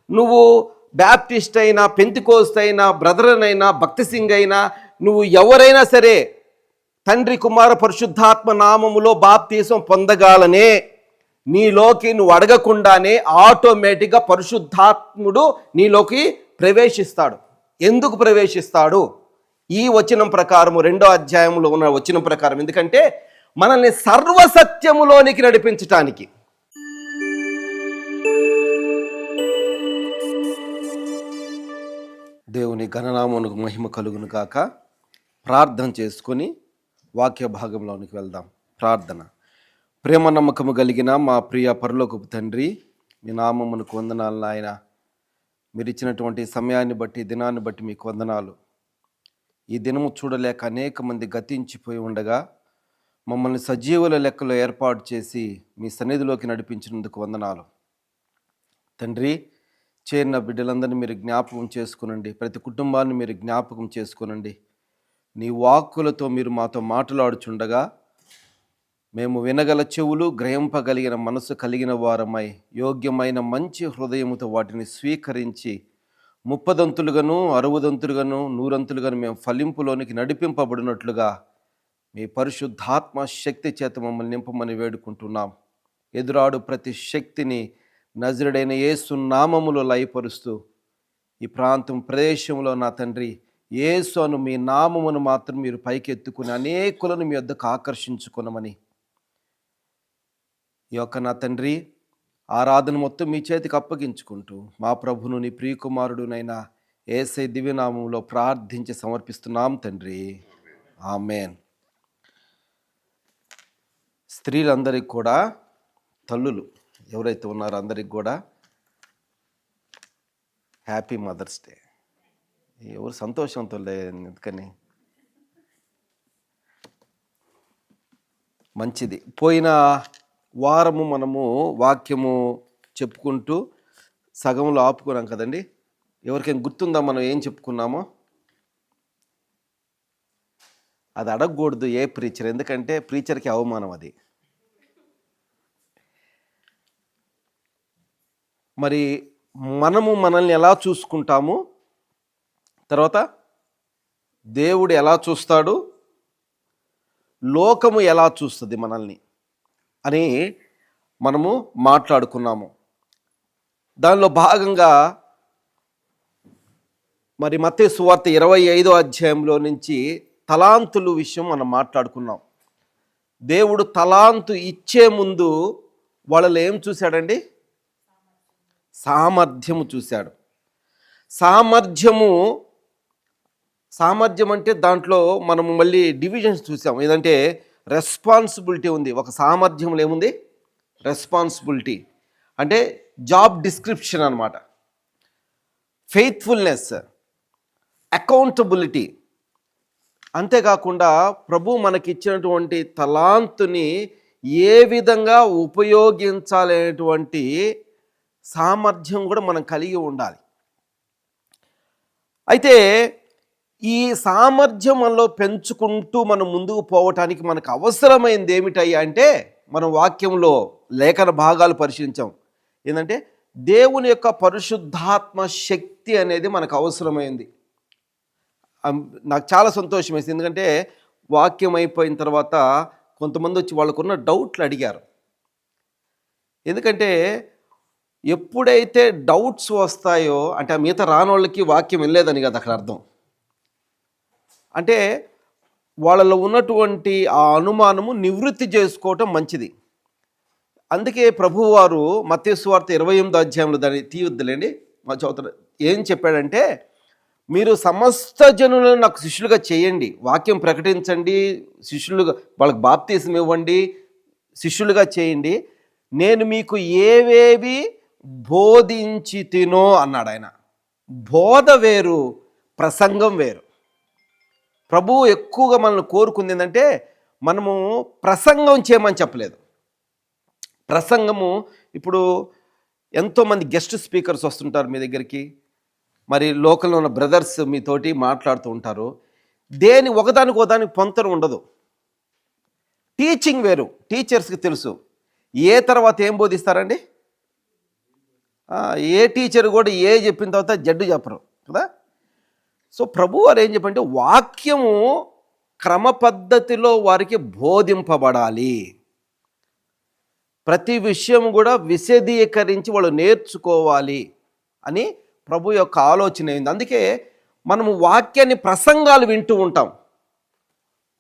నువ్వు బ్యాప్టిస్ట్ అయినా, పెంతికోస్తు అయినా, బ్రదరన్ అయినా, భక్తి సింగ్ అయినా, నువ్వు ఎవరైనా సరే తండ్రి కుమార పరిశుద్ధాత్మ నామములో బాప్తీసం పొందగాలనే నీలోకి నువ్వు అడగకుండానే ఆటోమేటిక్గా పరిశుద్ధాత్ముడు నీలోకి ప్రవేశిస్తాడు. ఎందుకు ప్రవేశిస్తాడు? ఈ వచనం ప్రకారము, 2వ అధ్యాయంలో ఉన్న వచనం ప్రకారం. ఎందుకంటే మనల్ని సర్వసత్యములోనికి నడిపించటానికి. దేవుని ఘననామమునకు మహిమ కలుగును కాక. ప్రార్థన చేసుకొని వాక్య భాగంలోనికి వెళ్దాం. ప్రార్థన. ప్రేమ నమ్మకము కలిగిన మా ప్రియ పరలోకపు తండ్రి, మీ నామమునకు వందనాలు నాయన. మీరు ఇచ్చినటువంటి సమయాన్ని బట్టి, దినాన్ని బట్టి మీకు వందనాలు. ఈ దినము చూడలేక అనేక మంది గతించిపోయి ఉండగా మమ్మల్ని సజీవుల లెక్కలో ఏర్పాటు చేసి మీ సన్నిధిలోకి నడిపించినందుకు వందనాలు తండ్రి. చేరిన బిడ్డలందరినీ మీరు జ్ఞాపకం చేసుకునండి. ప్రతి కుటుంబాన్ని మీరు జ్ఞాపకం చేసుకునండి. నీ వాక్కులతో మీరు మాతో మాట్లాడుచుండగా మేము వినగల చెవులు, గ్రహింపగలిగిన మనసు కలిగిన వారమై యోగ్యమైన మంచి హృదయముతో వాటిని స్వీకరించి 30దంతులుగాను, 60దంతులుగాను, 100ంతులుగాను మేము ఫలింపులోనికి నడిపింపబడినట్లుగా మీ పరిశుద్ధాత్మ శక్తి చేత మమ్మల్ని నింపమని వేడుకుంటున్నాం. ఎదురాడు ప్రతి శక్తిని నజరుడైన యేసు నామములో లయపరుస్తూ ఈ ప్రాంతం ప్రదేశంలో నా తండ్రి యేసు అను మీ నామమును మాత్రం మీరు పైకెత్తుకుని అనేకులను మీ వద్దకు ఆకర్షించుకునమని, ఈ యొక్క నా తండ్రి ఆరాధన మొత్తం మీ చేతికి అప్పగించుకుంటూ మా ప్రభును నీ ప్రియకుమారుడునైనా యేసయ్య దివ్యనామంలో ప్రార్థించి సమర్పిస్తున్నాం తండ్రి. ఆమేన్. స్త్రీలందరికీ కూడా, తల్లులు ఎవరైతే ఉన్నారో అందరికి కూడా హ్యాపీ మదర్స్ డే. ఎవరు సంతోషంతో లేదు, ఎందుకని? మంచిది. పోయిన వారము మనము వాక్యము చెప్పుకుంటూ సగంలో ఆపుకున్నాం కదండి. ఎవరికైనా గుర్తుందా మనం ఏం చెప్పుకున్నామో? అది అడగకూడదు ఏ ప్రీచర్, ఎందుకంటే ప్రీచర్కి అవమానం అది. మరి మనము మనల్ని ఎలా చూసుకుంటాము, తర్వాత దేవుడు ఎలా చూస్తాడు, లోకము ఎలా చూస్తుంది మనల్ని అని మనము మాట్లాడుకున్నాము. దానిలో భాగంగా మరి మత్తయి సువార్త 25వ అధ్యాయంలో నుంచి తలాంతులు విషయం మనం మాట్లాడుకున్నాం. దేవుడు తలాంతు ఇచ్చే ముందు వాళ్ళలో ఏం చూశాడండి? సామర్థ్యము చూశాడు. సామర్థ్యం అంటే దాంట్లో మనము మళ్ళీ డివిజన్స్ చూసాం. ఏదంటే రెస్పాన్సిబిలిటీ ఉంది. ఒక సామర్థ్యంలో ఏముంది? రెస్పాన్సిబిలిటీ అంటే జాబ్ డిస్క్రిప్షన్ అన్నమాట. Faithfulness, accountability. అంతేకాకుండా ప్రభు మనకిచ్చినటువంటి తలాంతుని ఏ విధంగా ఉపయోగించాలనేటువంటి సామర్థ్యం కూడా మనం కలిగి ఉండాలి. అయితే ఈ సామర్థ్యం మనలో పెంచుకుంటూ మనం ముందుకు పోవటానికి మనకు అవసరమైంది ఏమిటయ్యా అంటే, మనం వాక్యంలో లేఖన భాగాలు పరిశీలించాం. ఏంటంటే దేవుని యొక్క పరిశుద్ధాత్మ శక్తి అనేది మనకు అవసరమైంది. నాకు చాలా సంతోషం వేసింది, ఎందుకంటే వాక్యం అయిపోయిన తర్వాత కొంతమంది వచ్చి వాళ్ళకున్న డౌట్లు అడిగారు. ఎందుకంటే ఎప్పుడైతే డౌట్స్ వస్తాయో అంటే ఆ మిగతా రానోళ్ళకి వాక్యం వెళ్ళలేదని కదా అక్కడ అర్థం. అంటే వాళ్ళలో ఉన్నటువంటి ఆ అనుమానము నివృత్తి చేసుకోవటం మంచిది. అందుకే ప్రభువారు మత్తయి సువార్త 28వ అధ్యాయంలో, దాన్ని తీయొద్దులేండి మా చదువుతారు, ఏం చెప్పాడంటే, మీరు సమస్త జనులను నాకు శిష్యులుగా చేయండి, వాక్యం ప్రకటించండి, శిష్యులుగా వాళ్ళకి బాప్తీసం ఇవ్వండి, శిష్యులుగా చేయండి, నేను మీకు ఏవేవి బోధించి తినో అన్నాడు ఆయన. బోధ వేరు, ప్రసంగం వేరు. ప్రభువు ఎక్కువగా మనల్ని కోరుకుంది ఏంటంటే మనము ప్రసంగం చేయమని చెప్పలేదు. ప్రసంగము, ఇప్పుడు ఎంతోమంది గెస్ట్ స్పీకర్స్ వస్తుంటారు మీ దగ్గరికి, మరి లోకల్లో ఉన్న బ్రదర్స్ మీతోటి మాట్లాడుతూ ఉంటారు. దేని ఒకదానికి పొంతన ఉండదు. టీచింగ్ వేరు. టీచర్స్కి తెలుసు ఏ తర్వాత ఏం బోధిస్తారండి. ఏ టీచర్ కూడా ఏ చెప్పిన తర్వాత జడ్డు చెప్పరు కదా. సో ప్రభు వారు ఏం చెప్పంటే వాక్యము క్రమ పద్ధతిలో వారికి బోధింపబడాలి. ప్రతి విషయం కూడా విశదీకరించి వాళ్ళు నేర్చుకోవాలి అని ప్రభు యొక్క ఆలోచన అయింది. అందుకే మనము వాక్యాన్ని ప్రసంగాలు వింటూ ఉంటాం.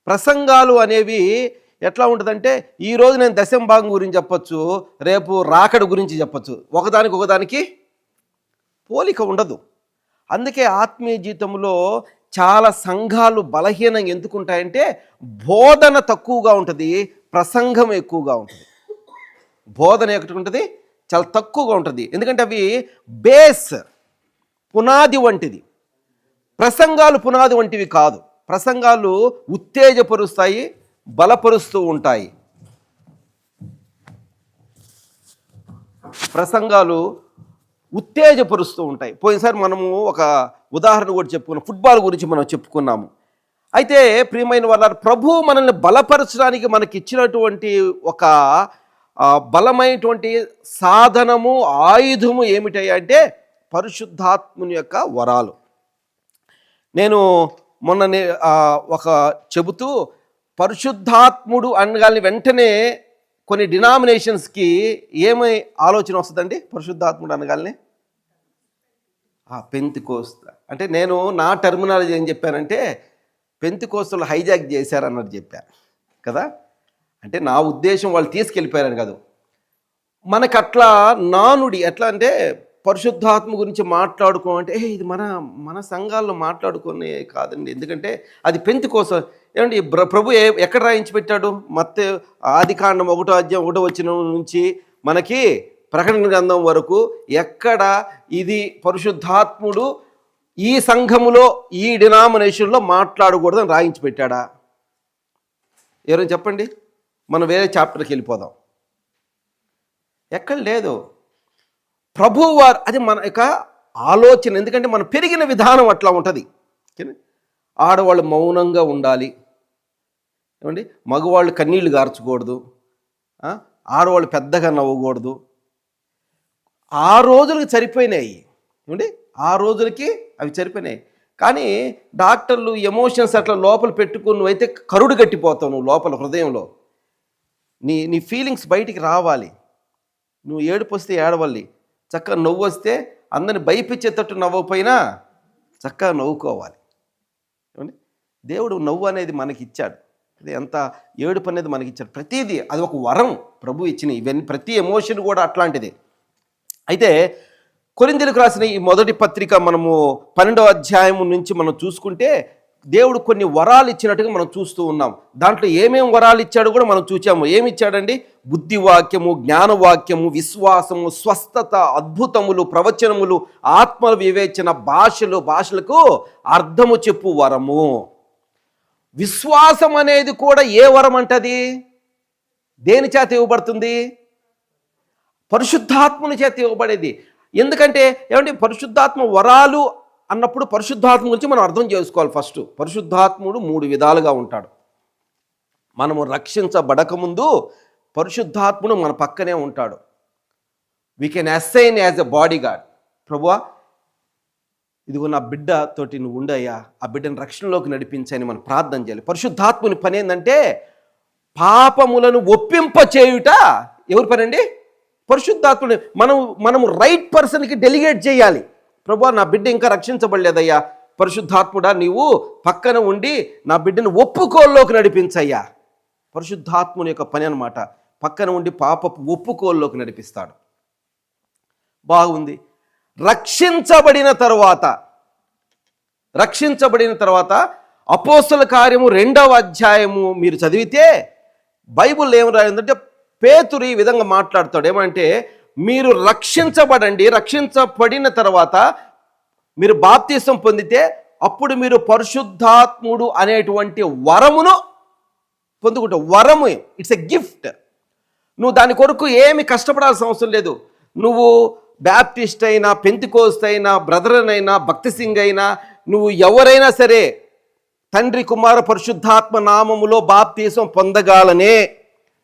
ప్రసంగాలు అనేవి ఎట్లా ఉంటుందంటే ఈరోజు నేను దశమ భాగం గురించి చెప్పచ్చు, రేపు రాకడ గురించి చెప్పచ్చు. ఒకదానికి పోలిక ఉండదు. అందుకే ఆత్మీయ జీవితంలో చాలా సంఘాలు బలహీనంగా ఎందుకుంటాయంటే బోధన తక్కువగా ఉంటుంది, ప్రసంగం ఎక్కువగా ఉంటుంది. బోధన ఒకటి ఉంటుంది, చాలా తక్కువగా ఉంటుంది. ఎందుకంటే అవి బేస్, పునాది వంటిది. ప్రసంగాలు పునాది వంటివి కాదు. ప్రసంగాలు ఉత్తేజపరుస్తాయి, బలపరుస్తూ ఉంటాయి. ప్రసంగాలు ఉత్తేజపరుస్తూ ఉంటాయి. పోయినసారి మనము ఒక ఉదాహరణ కూడా చెప్పుకున్నాం, ఫుట్బాల్ గురించి మనం చెప్పుకున్నాము. అయితే ప్రియమైన వాళ్ళ ప్రభు మనల్ని బలపరచడానికి మనకి ఇచ్చినటువంటి ఒక బలమైనటువంటి సాధనము, ఆయుధము ఏమిటంటే పరిశుద్ధాత్ముని యొక్క వరాలు. నేను మొన్న ఒక చెబుతూ పరిశుద్ధాత్ముడు అనగానే వెంటనే కొన్ని డినామినేషన్స్కి ఏమై ఆలోచన వస్తుందండి? పరిశుద్ధాత్ముడు అనగానే పెంతెకోస్తు అంటే, నేను నా టర్మినాలజీ ఏం చెప్పానంటే పెంతెకోస్తులు హైజాక్ చేశారన్నట్టు చెప్పాను కదా. అంటే నా ఉద్దేశం వాళ్ళు తీసుకెళ్ళిపోయారని కాదు. మనకు అట్లా నానుడి ఎట్లా అంటే పరిశుద్ధాత్మ గురించి మాట్లాడుకోమంటే ఇది మన సంఘాల్లో మాట్లాడుకునే కాదండి. ఎందుకంటే అది పెంతెకోస్తు. ఏమండి ప్రభు ఎక్కడ రాయించి పెట్టాడు? మత్తయి ఆదికాండం 1వ అధ్యాయం 1వ వచనం నుంచి మనకి ప్రకటన గ్రంథం వరకు ఎక్కడ ఇది పరిశుద్ధాత్ముడు ఈ సంఘములో ఈ డినామినేషన్లో మాట్లాడకూడదని రాయించి పెట్టాడా? ఎవరైనా చెప్పండి. మనం వేరే చాప్టర్కి వెళ్ళిపోదాం. ఎక్కడ లేదు. ప్రభువారు అది మన యొక్క ఆలోచన. ఎందుకంటే మనం పెరిగిన విధానం అట్లా ఉంటుంది. ఆడవాళ్ళు మౌనంగా ఉండాలి, ఏమండి, మగవాళ్ళు కన్నీళ్లు గార్చకూడదు, ఆడవాళ్ళు పెద్దగా నవ్వకూడదు. ఆ రోజులకి సరిపోయినాయి, ఏమండి, ఆ రోజులకి అవి సరిపోయినాయి. కానీ డాక్టర్లు ఎమోషన్స్ అట్లా లోపల పెట్టుకుని నువ్వైతే కరుడు కట్టిపోతావు. నువ్వు లోపల హృదయంలో నీ ఫీలింగ్స్ బయటికి రావాలి. నువ్వు ఏడుపు వస్తే ఏడవాలి, చక్కగా నవ్వు వస్తే అందరిని భయపించేటట్టు నవ్వకపోయినా చక్కగా నవ్వుకోవాలి. ఏమండి, దేవుడు నవ్వు అనేది మనకి ఇచ్చాడు. అది ఎంత ఏడుపు అనేది మనకి ఇచ్చాడు. ప్రతిదీ అది ఒక వరం ప్రభు ఇచ్చిన. ఇవన్నీ ప్రతి ఎమోషన్ కూడా అట్లాంటిది. అయితే కొరింథీయులకు రాసిన ఈ మొదటి పత్రిక మనము 12వ అధ్యాయం నుంచి మనం చూసుకుంటే దేవుడు కొన్ని వరాలు ఇచ్చినట్టుగా మనం చూస్తూ ఉన్నాం. దాంట్లో ఏమేమి వరాలు ఇచ్చాడో కూడా మనం చూసాము. ఏమి ఇచ్చాడండి? బుద్ధివాక్యము, జ్ఞానవాక్యము, విశ్వాసము, స్వస్థత, అద్భుతములు, ప్రవచనములు, ఆత్మ వివేచన, భాషలకు అర్థము చెప్పు వరము. విశ్వాసం అనేది కూడా ఏ వరం అంటది? దేని చేత ఇవ్వబడుతుంది? పరిశుద్ధాత్మని చేత ఇవ్వబడేది. ఎందుకంటే ఏమంటే పరిశుద్ధాత్మ వరాలు అన్నప్పుడు పరిశుద్ధాత్మ గురించి మనం అర్థం చేసుకోవాలి. ఫస్ట్ పరిశుద్ధాత్ముడు 3 విధాలుగా ఉంటాడు. మనము రక్షించబడకముందు పరిశుద్ధాత్ముడు మన పక్కనే ఉంటాడు. We can assign as a body guard. ప్రభువా, ఇదిగో నా బిడ్డతోటి నువ్వు ఉండయ్యా, ఆ బిడ్డను రక్షణలోకి నడిపించని మనం ప్రార్థన చేయాలి. పరిశుద్ధాత్ముని పని ఏంటంటే పాపములను ఒప్పింప చేయుట ఎవరి పని అండి? పరిశుద్ధాత్ముని. మనము రైట్ పర్సన్కి డెలిగేట్ చేయాలి. ప్రభువా, నా బిడ్డ ఇంకా రక్షించబడలేదయ్యా, పరిశుద్ధాత్ముడా నీవు పక్కన ఉండి నా బిడ్డను ఒప్పుకోల్లోకి నడిపించయ్యా. పరిశుద్ధాత్ముని యొక్క పని అనమాట. పక్కన ఉండి పాపపు ఒప్పుకోల్లోకి నడిపిస్తాడు. బాగుంది. రక్షించబడిన తర్వాత అపోస్తల కార్యము 2వ అధ్యాయము మీరు చదివితే బైబిల్ ఏం రాయిందంటే పేతురు ఈ విధంగా మాట్లాడతాడు. ఏమంటే మీరు రక్షించబడిన తర్వాత మీరు బాప్తిసం పొందితే అప్పుడు మీరు పరిశుద్ధాత్ముడు అనేటువంటి వరమును పొందుకుంటావు. వరము ఇట్స్ ఎ గిఫ్ట్. నువ్వు దాని కొరకు ఏమి కష్టపడాల్సిన అవసరం లేదు. నువ్వు బ్యాప్టిస్ట్ అయినా, పెంతెకోస్తు అయినా, బ్రదరన్ అయినా, భక్తి సింగ్ అయినా, నువ్వు ఎవరైనా సరే తండ్రి కుమార పరిశుద్ధాత్మ నామములో బాప్తిసం పొందగాలనే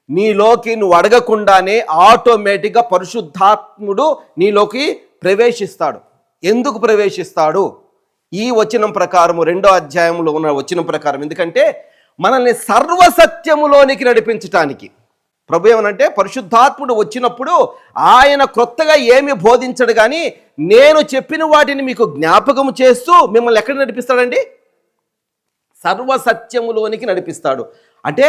నీలోకి నువ్వు అడగకుండానే ఆటోమేటిక్గా పరిశుద్ధాత్ముడు నీలోకి ప్రవేశిస్తాడు. ఎందుకు ప్రవేశిస్తాడు? ఈ వచనం ప్రకారము 2వ అధ్యాయంలో ఉన్న వచనం ప్రకారం, ఎందుకంటే మనల్ని సర్వసత్యములోనికి నడిపించటానికి. ప్రభు ఏమనంటే పరిశుద్ధాత్ముడు వచ్చినప్పుడు ఆయన క్రొత్తగా ఏమి బోధించడు, కానీ నేను చెప్పిన వాటిని మీకు జ్ఞాపకం చేస్తూ మిమ్మల్ని ఎక్కడ నడిపిస్తాడండి? సర్వసత్యములోనికి నడిపిస్తాడు. అంటే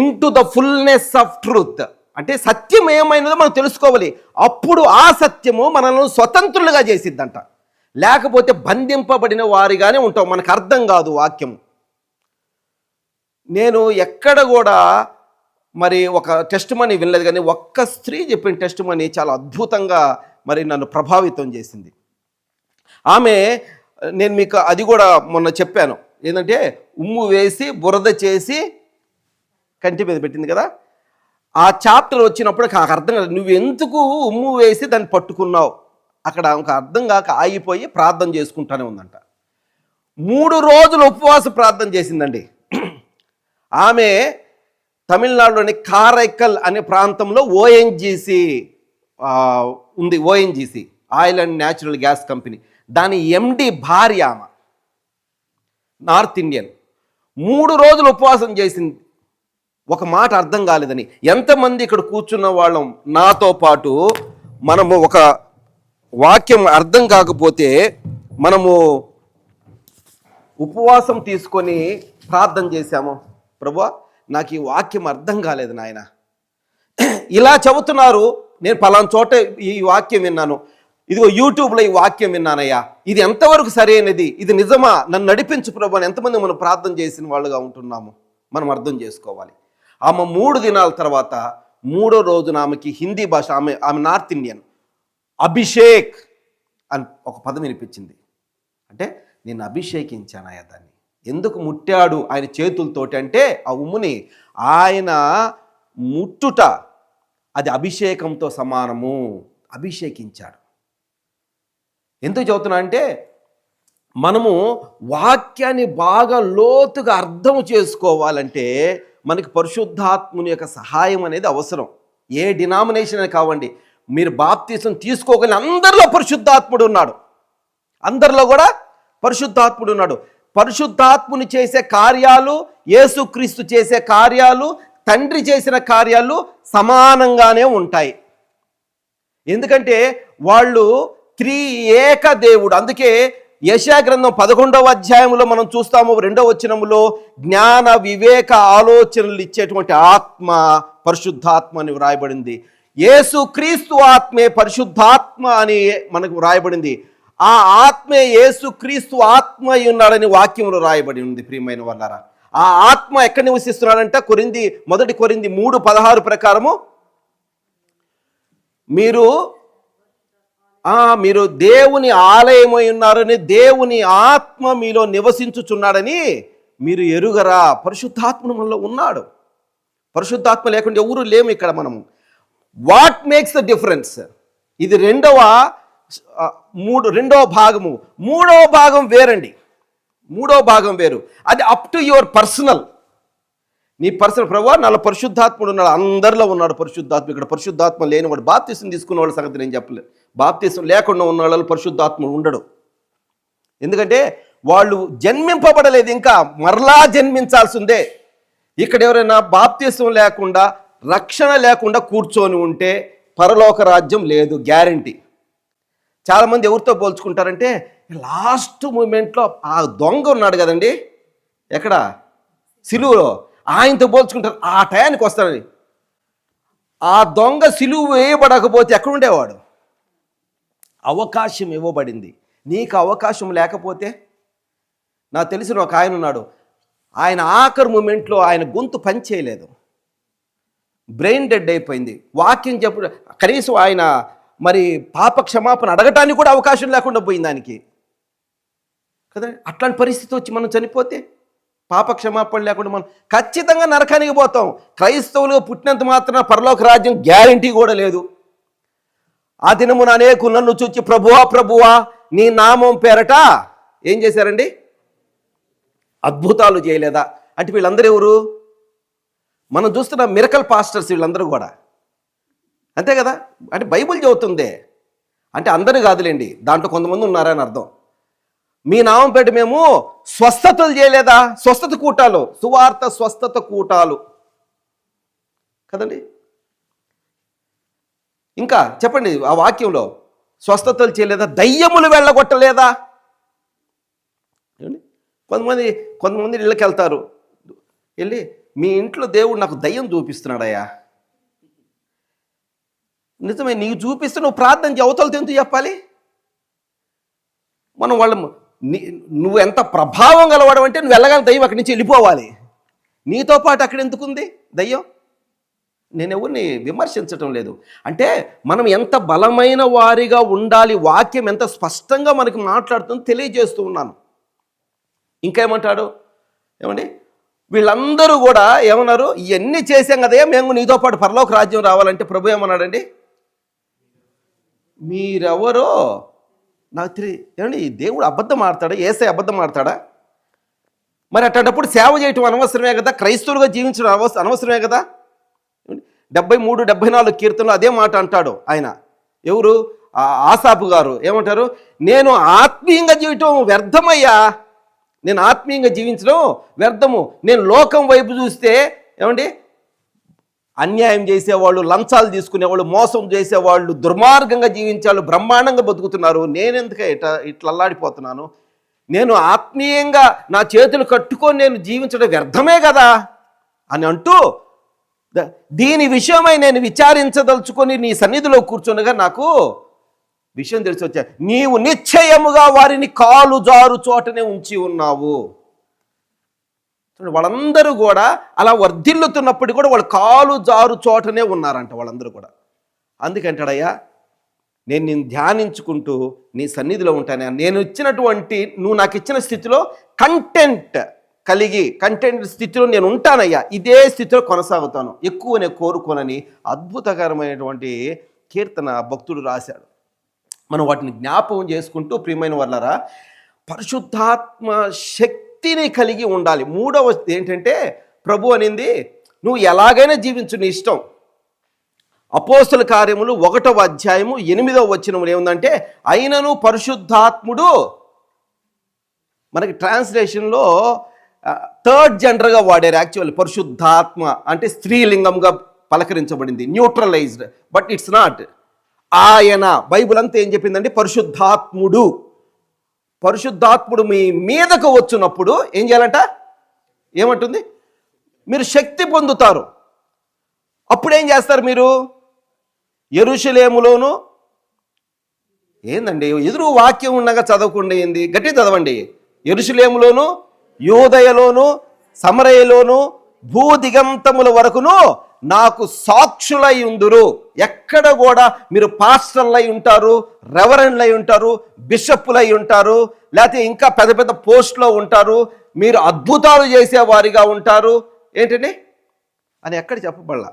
into the fullness of truth, అంటే సత్యం ఏమైనదో మనం తెలుసుకోవాలి. అప్పుడు ఆ సత్యము మనల్ని స్వతంత్రులుగా చేసిద్దంట. లేకపోతే బంధింపబడిన వారిగానే ఉంటాం, మనకు అర్థం కాదు వాక్యం. నేను ఎక్కడ కూడా మరి ఒక టెస్ట్ మనీ వినలేదు, కానీ ఒక్క స్త్రీ చెప్పిన టెస్ట్ మనీ చాలా అద్భుతంగా మరి నన్ను ప్రభావితం చేసింది. ఆమె, నేను మీకు అది కూడా మొన్న చెప్పాను, ఏంటంటే ఉమ్ము వేసి బురద చేసి కంటి మీద పెట్టింది కదా. ఆ చాప్టర్ వచ్చినప్పుడు నాకు అర్థం కాదు, నువ్వు ఎందుకు ఉమ్ము వేసి దాన్ని పట్టుకున్నావు. అక్కడ ఒక అర్థం కాక ఆగిపోయి ప్రార్థన చేసుకుంటానే ఉందంట. 3 రోజులు ఉపవాస ప్రార్థన చేసిందండి. ఆమె తమిళనాడులోని కారైకల్ అనే ప్రాంతంలో ఓఎన్జీసీ ఉంది. ONGC oil and natural gas company, దాని ఎండి భార్య ఆమె, నార్త్ ఇండియన్. 3 రోజులు ఉపవాసం చేసింది. ఒక మాట అర్థం కాలేదని. ఎంతమంది ఇక్కడ కూర్చున్న వాళ్ళం నాతో పాటు మనము ఒక వాక్యం అర్థం కాకపోతే మనము ఉపవాసం తీసుకొని ప్రార్థన చేశాము, ప్రభువా నాకు ఈ వాక్యం అర్థం కాలేదు నాయన, ఇలా చెబుతున్నారు, నేను పలానా చోట ఈ వాక్యం విన్నాను, ఇదిగో యూట్యూబ్లో ఈ వాక్యం విన్నానయ్యా, ఇది ఎంతవరకు సరైనది, ఇది నిజమా, నన్ను నడిపించు ప్రభు అని ఎంతమంది మనం ప్రార్థన చేసిన వాళ్ళుగా ఉంటున్నాము మనం అర్థం చేసుకోవాలి. ఆమె 3 దినాల తర్వాత 3వ రోజున ఆమెకి హిందీ భాష, ఆమె నార్త్ ఇండియన్, అభిషేక్ అని ఒక పదం వినిపించింది. అంటే నేను అభిషేకించానయ్యా దాన్ని. ఎందుకు ముట్టాడు ఆయన చేతులతోటి అంటే ఆ ఉమ్ముని ఆయన ముట్టుట అది అభిషేకంతో సమానము, అభిషేకించాడు. ఎందుకు చెబుతున్నా అంటే మనము వాక్యాన్ని బాగా లోతుగా అర్థం చేసుకోవాలంటే మనకి పరిశుద్ధాత్ముని యొక్క సహాయం అనేది అవసరం. ఏ డినామినేషన్ అని కావండి, మీరు బాప్తీసం తీసుకోగలిగిన అందరిలో పరిశుద్ధాత్ముడు ఉన్నాడు, అందరిలో కూడా పరిశుద్ధాత్ముడు ఉన్నాడు. పరిశుద్ధాత్ముని చేసే కార్యాలు, యేసుక్రీస్తు చేసే కార్యాలు, తండ్రి చేసిన కార్యాలు సమానంగానే ఉంటాయి. ఎందుకంటే వాళ్ళు త్రియేక దేవుడు. అందుకే యెషయా గ్రంథం 11వ అధ్యాయంలో మనం చూస్తాము, 2వ వచనములో జ్ఞాన వివేక ఆలోచనలు ఇచ్చేటువంటి ఆత్మ పరిశుద్ధాత్మ అని వ్రాయబడింది. యేసుక్రీస్తు ఆత్మే పరిశుద్ధాత్మ అని మనకు వ్రాయబడింది. ఆ ఆత్మే యేసుక్రీస్తు ఆత్మ ఉన్నాడని వాక్యంలో రాయబడి ఉంది. ప్రియమైన వాళ్ళారా, ఆ ఆత్మ ఎక్కడ నివసిస్తున్నాడంట? 1 కొరింథీ 3:16 ప్రకారము మీరు దేవుని ఆలయమై ఉన్నారని, దేవుని ఆత్మ మీలో నివసించుచున్నాడని మీరు ఎరుగరా. పరిశుద్ధాత్మ మనలో ఉన్నాడు. పరిశుద్ధాత్మ లేకుండా ఎవరు లేము ఇక్కడ మనము. What makes the difference? ఇది రెండవ భాగము. 3వ భాగం వేరండి. 3వ భాగం వేరు. అది అప్ టు యువర్ పర్సనల్, నీ పర్సనల్. ప్రభువా నాలో పరిశుద్ధాత్ముడు ఉన్నాడు, అందరిలో ఉన్నాడు పరిశుద్ధాత్మ. ఇక్కడ పరిశుద్ధాత్మ లేనివాడు, బాప్తీసం తీసుకున్న వాళ్ళ సంగతి నేను చెప్పలేదు. బాప్తీసం లేకుండా ఉన్న వాళ్ళు పరిశుద్ధాత్ముడు ఉండడు. ఎందుకంటే వాళ్ళు జన్మింపబడలేదు, ఇంకా మరలా జన్మించాల్సిందే. ఇక్కడ ఎవరైనా బాప్తీసం లేకుండా, రక్షణ లేకుండా కూర్చొని ఉంటే పరలోక రాజ్యం లేదు, గ్యారంటీ. చాలామంది ఎవరితో పోల్చుకుంటారంటే, లాస్ట్ మూమెంట్లో ఆ దొంగ ఉన్నాడు కదండి, ఎక్కడ సిలువలో, ఆయనతో పోల్చుకుంటారు. ఆ టయానికి వస్తాడని. ఆ దొంగ సిలువ వేయబడకపోతే ఎక్కడుండేవాడు? అవకాశం ఇవ్వబడింది. నీకు అవకాశం లేకపోతే, నాకు తెలిసిన ఒక ఆయన ఉన్నాడు, ఆయన ఆఖరి మూమెంట్లో ఆయన గొంతు పనిచేయలేదు, బ్రెయిన్ డెడ్ అయిపోయింది. వాక్యం చెప్పు, కనీసం ఆయన మరి పాప క్షమాపణ అడగటానికి కూడా అవకాశం లేకుండా పోయింది ఆయనకి కదా. అట్లాంటి పరిస్థితి వచ్చి మనం చనిపోతే, పాప క్షమాపణ లేకుండా మనం ఖచ్చితంగా నరకానికి పోతాం. క్రైస్తవులు పుట్టినంత మాత్రాన పరలోక రాజ్యం గ్యారంటీ కూడా లేదు. ఆ దినమున అనేకులు నన్ను చూచి ప్రభువా ప్రభువా నీ నామం పేరట ఏం చేశారండి? అద్భుతాలు చేయలేదా అంటే వీళ్ళందరూ ఎవరు? మనం చూస్తున్న మిరకల్ పాస్టర్స్ వీళ్ళందరూ కూడా అంతే కదా. అంటే బైబిల్ చెబుతుంది, అంటే అందరూ కాదులేండి, దాంట్లో కొంతమంది ఉన్నారని అర్థం. మీ నామం పెట్టి మేము స్వస్థతలు చేయలేదా? స్వస్థత కూటాలు, సువార్త స్వస్థత కూటాలు కదండి. ఇంకా చెప్పండి ఆ వాక్యంలో, స్వస్థతలు చేయలేదా? దయ్యములు వెళ్ళగొట్టలేదా? కొంతమంది ఇళ్ళకి వెళ్తారు, వెళ్ళి మీ ఇంట్లో దేవుడు నాకు దయ్యం చూపిస్తున్నాడయ్యా. నిజమే, నీకు చూపిస్తే నువ్వు ప్రార్థన అవతలతో ఎందుకు చెప్పాలి? మనం నువ్వు ఎంత ప్రభావం గలవాడు అంటే నువ్వు వెళ్ళగానే దయ్యం అక్కడి నుంచి వెళ్ళిపోవాలి. నీతో పాటు అక్కడ ఎందుకుంది దయ్యం? నేను ఎవరిని విమర్శించటం లేదు. అంటే మనం ఎంత బలమైన వారిగా ఉండాలి, వాక్యం ఎంత స్పష్టంగా మనకి మాట్లాడుతుందో తెలియజేస్తూ ఉన్నాను. ఇంకేమంటాడు ఏమండి, వీళ్ళందరూ కూడా ఏమన్నారు, ఇవన్నీ చేసాం కదయ్యా మేము నీతో పాటు పరలోక రాజ్యం రావాలంటే ప్రభు ఏమన్నాడండి, మీరెవరో నాకు తెలియదు. ఏమండి, దేవుడు అబద్ధం ఆడతాడా? యేసయ్య అబద్ధం ఆడతాడా? మరి అట్లాంటప్పుడు సేవ చేయటం అనవసరమే కదా, క్రైస్తవులుగా జీవించడం అనవసరమే కదా. 73, 74 కీర్తనలో అదే మాట అంటాడు ఆయన. ఎవరు? ఆసాపు గారు ఏమంటారు, నేను ఆత్మీయంగా జీవితం వ్యర్థమయ్యా, నేను ఆత్మీయంగా జీవించడం వ్యర్థము. నేను లోకం వైపు చూస్తే ఏమండి, అన్యాయం చేసేవాళ్ళు, లంచాలు తీసుకునేవాళ్ళు, మోసం చేసేవాళ్ళు, దుర్మార్గంగా జీవించేవాళ్ళు బ్రహ్మాండంగా బతుకుతున్నారు. నేనెందుకు ఇట్లా అల్లాడిపోతున్నాను? నేను ఆత్మీయంగా నా చేతులు కట్టుకొని నేను జీవించడం వ్యర్థమే కదా అని అంటూ, దీని విషయమై నేను విచారించదలుచుకొని నీ సన్నిధిలో కూర్చుండగా నాకు విషయం తెలిసి వచ్చా, నీవు నిశ్చయముగా వారిని కాలు జారు చోటనే ఉంచి ఉన్నావు. వాళ్ళందరూ కూడా అలా వర్ధిల్లుతున్నప్పుడు కూడా వాళ్ళు కాలు జారు చోటనే ఉన్నారంట వాళ్ళందరూ కూడా. అందుకంటాడయ్యా, నేను నిన్ను ధ్యానించుకుంటూ నీ సన్నిధిలో ఉంటాను, నేను ఇచ్చినటువంటి నువ్వు నాకు ఇచ్చిన స్థితిలో కంటెంట్ స్థితిలో నేను ఉంటానయ్యా, ఇదే స్థితిలో కొనసాగుతాను, ఎక్కువ నేను కోరుకోనని అద్భుతకరమైనటువంటి కీర్తన భక్తుడు రాశాడు. మనం వాటిని జ్ఞాపకం చేసుకుంటూ ప్రియమైన వాళ్ళారా, పరిశుద్ధాత్మ శక్తిని కలిగి ఉండాలి. మూడవది ఏంటంటే, ప్రభు అనింది నువ్వు ఎలాగైనా జీవించు, నీ ఇష్టం. అపోస్తుల కార్యములు 1వ అధ్యాయము 8వ వచనములు ఏముందంటే, అయినను పరిశుద్ధాత్ముడు, మనకి ట్రాన్స్లేషన్లో థర్డ్ జెండర్గా వాడారు. యాక్చువల్లీ పరిశుద్ధాత్మ అంటే స్త్రీలింగంగా పలకరించబడింది, న్యూట్రలైజ్డ్, బట్ ఇట్స్ నాట్. ఆయన బైబిల్ అంతా ఏం చెప్పిందంటే పరిశుద్ధాత్ముడు మీ మీదకు వచ్చినప్పుడు ఏం చేయాలంట, ఏమంటుంది, మీరు శక్తి పొందుతారు. అప్పుడు ఏం చేస్తారు మీరు? యెరూషలేములోను, ఏందండి ఎదురు వాక్యం ఉండగా చదవకుండా ఏంది, గట్టి చదవండి. యెరూషలేములోను, యూదయలోను, సమరయలోను, భూదిగంతముల వరకును నాకు సాక్షులై ఉందురు. ఎక్కడ కూడా మీరు పాస్టర్లై ఉంటారు, రెవరెండ్లై ఉంటారు, బిషప్పులై ఉంటారు, లేకపోతే ఇంకా పెద్ద పెద్ద పోస్ట్లో ఉంటారు, మీరు అద్భుతాలు చేసేవారిగా ఉంటారు ఏంటండి అని ఎక్కడ చెప్పబడలా.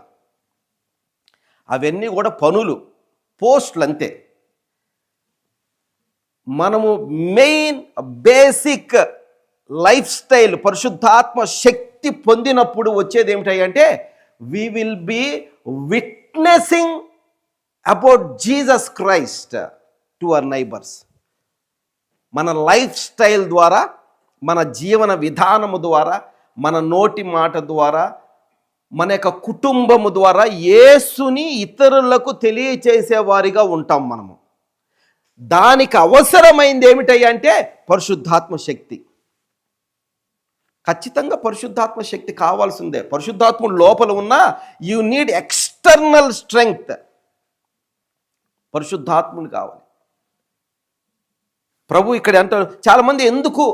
అవన్నీ కూడా పనులు, పోస్టులు అంతే. మనము మెయిన్ బేసిక్ లైఫ్ స్టైల్ పరిశుద్ధాత్మ శక్తి పొందినప్పుడు వచ్చేది ఏమిటంటే, we will be witnessing about Jesus Christ to our neighbors. మన లైఫ్ స్టైల్ ద్వారా, మన జీవన విధానము ద్వారా, మన నోటి మాట ద్వారా, మన యొక్క కుటుంబము ద్వారా యేసుని ఇతరులకు తెలియచేసేవారిగా ఉంటాం మనము. దానికి అవసరమైంది ఏమిటంటే పరిశుద్ధాత్మ శక్తి. ఖచ్చితంగా పరిశుద్ధాత్మ శక్తి కావాల్సిందే. పరిశుద్ధాత్ముడు లోపల ఉన్న యూ నీడ్ ఎక్స్టర్నల్ స్ట్రెంగ్త్. పరిశుద్ధాత్ముడు కావాలి. ప్రభు ఇక్కడ అంటారు, చాలామంది ఎందుకు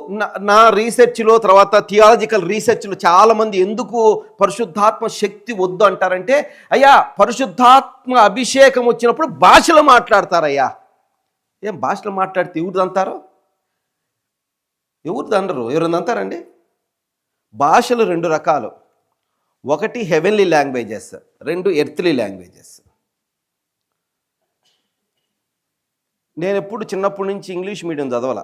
నా రీసెర్చ్లో, తర్వాత థియాలజికల్ రీసెర్చ్లో చాలామంది ఎందుకు పరిశుద్ధాత్మ శక్తి వద్దు అంటారంటే, అయ్యా పరిశుద్ధాత్మ అభిషేకం వచ్చినప్పుడు భాషలో మాట్లాడతారయ్యా. ఏం భాషలో మాట్లాడితే ఎవరిది అంటారు? ఎవరిది అనరు. ఎవరిది అంటారండి? భాషలు 2 రకాలు. ఒకటి హెవెన్లీ లాంగ్వేజెస్, 2 ఎర్త్లీ లాంగ్వేజెస్. నేను ఎప్పుడు చిన్నప్పటి నుంచి ఇంగ్లీష్ మీడియం చదవాల.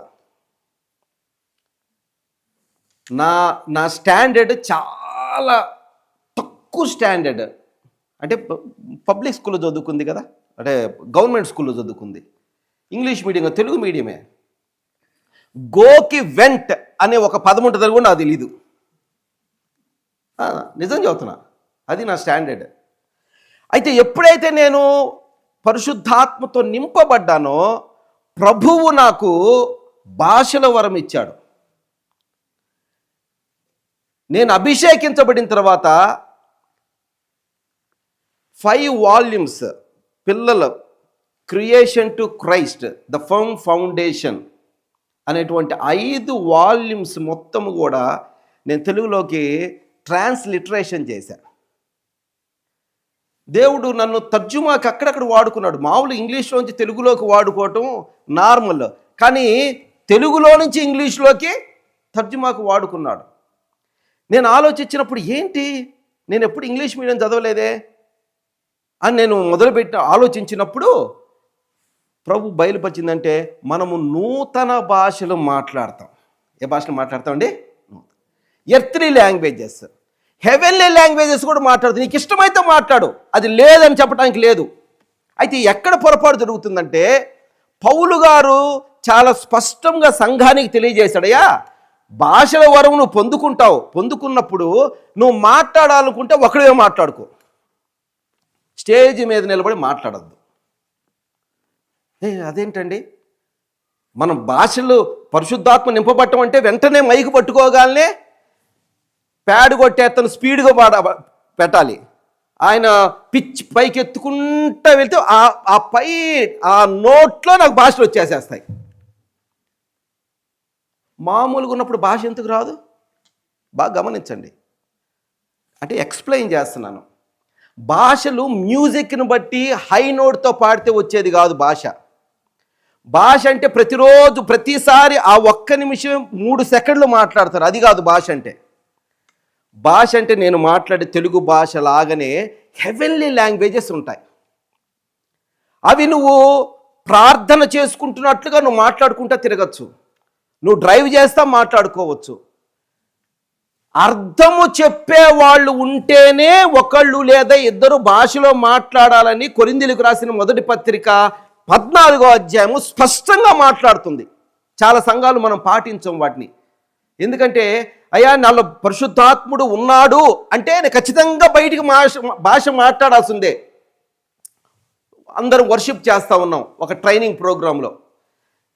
నా స్టాండర్డ్ చాలా తక్కువ స్టాండర్డ్, అంటే పబ్లిక్ స్కూల్లో చదువుకుంది కదా, అంటే గవర్నమెంట్ స్కూల్లో చదువుకుంది, ఇంగ్లీష్ మీడియం, తెలుగు మీడియమే. గోకి వెంట్ అనే ఒక పదం ఉంటుంది కూడా నాకు తెలీదు. నిజం చెబుతున్నా, అది నా స్టాండర్డ్. అయితే ఎప్పుడైతే నేను పరిశుద్ధాత్మతో నింపబడ్డానో ప్రభువు నాకు భాషల వరం ఇచ్చాడు. నేను అభిషేకించబడిన తర్వాత 5 వాల్యూమ్స్ పిల్లల creation to Christ the firm foundation అనేటువంటి 5 వాల్యూమ్స్ మొత్తం కూడా నేను తెలుగులోకి ట్రాన్స్లిటరేషన్ చేశాను. దేవుడు నన్ను తర్జుమాకి అక్కడక్కడ వాడుకున్నాడు. మామూలు ఇంగ్లీష్లోంచి తెలుగులోకి వాడుకోవటం నార్మల్, కానీ తెలుగులో నుంచి ఇంగ్లీష్లోకి తర్జుమాకు వాడుకున్నాడు. నేను ఆలోచించినప్పుడు ఏంటి, నేను ఎప్పుడు ఇంగ్లీష్ మీడియం చదవలేదే అని నేను మొదలుపెట్టి ఆలోచించినప్పుడు ప్రభు బయలుపరిచిందంటే మనము నూతన భాషలు మాట్లాడతాం. ఏ భాషలు మాట్లాడతామండి? ఎర్త్లీ లాంగ్వేజెస్, హెవెన్లీ లాంగ్వేజెస్ కూడా మాట్లాడుతుంది. నీకు ఇష్టమైతే మాట్లాడు, అది లేదని చెప్పడానికి లేదు. అయితే ఎక్కడ పొరపాటు జరుగుతుందంటే పౌలు గారు చాలా స్పష్టంగా సంఘానికి తెలియజేశాడయ్యా, భాషల వరం నువ్వు పొందుకుంటావు, పొందుకున్నప్పుడు నువ్వు మాట్లాడాలనుకుంటే ఒకడే మాట్లాడుకో, స్టేజ్ మీద నిలబడి మాట్లాడద్దు. అదేంటండి, మనం భాషలు పరిశుద్ధాత్మ నింపబట్టం అంటే వెంటనే మైకు పట్టుకోగానే ప్యాడ్ కొట్టేత్తను స్పీడ్గా పెట్టాలి. ఆయన పిచ్ పైకి ఎత్తుకుంటూ వెళ్తే ఆ నోట్లో నాకు భాషలు వచ్చేసేస్తాయి. మామూలుగా ఉన్నప్పుడు భాష ఎందుకు రాదు? బాగా గమనించండి, అంటే ఎక్స్ప్లెయిన్ చేస్తున్నాను. భాషలు మ్యూజిక్ని బట్టి హై నోట్తో పాడితే వచ్చేది కాదు భాష. భాష అంటే ప్రతిరోజు ప్రతిసారి ఆ ఒక్క నిమిషం 3 సెకండ్లు మాట్లాడతారు, అది కాదు భాష అంటే. భాష అంటే నేను మాట్లాడే తెలుగు భాష లాగానే హెవెన్లీ లాంగ్వేజెస్ ఉంటాయి. అవి నువ్వు ప్రార్థన చేసుకుంటున్నట్లుగా నువ్వు మాట్లాడుకుంటా తిరగచ్చు, నువ్వు డ్రైవ్ చేస్తా మాట్లాడుకోవచ్చు. అర్థము చెప్పేవాళ్ళు ఉంటేనే ఒకళ్ళు లేదా ఇద్దరు భాషలో మాట్లాడాలని కొరింథీయులకు రాసిన మొదటి పత్రిక 14వ అధ్యాయము స్పష్టంగా మాట్లాడుతుంది. చాలా సంఘాలు మనం పాటించం వాటిని. ఎందుకంటే అయ్యా నాలో పరిశుద్ధాత్ముడు ఉన్నాడు అంటే నేను ఖచ్చితంగా బయటికి భాష మాట్లాడాల్సిందే. అందరం వర్షిప్ చేస్తూ ఉన్నాం ఒక ట్రైనింగ్ ప్రోగ్రాంలో.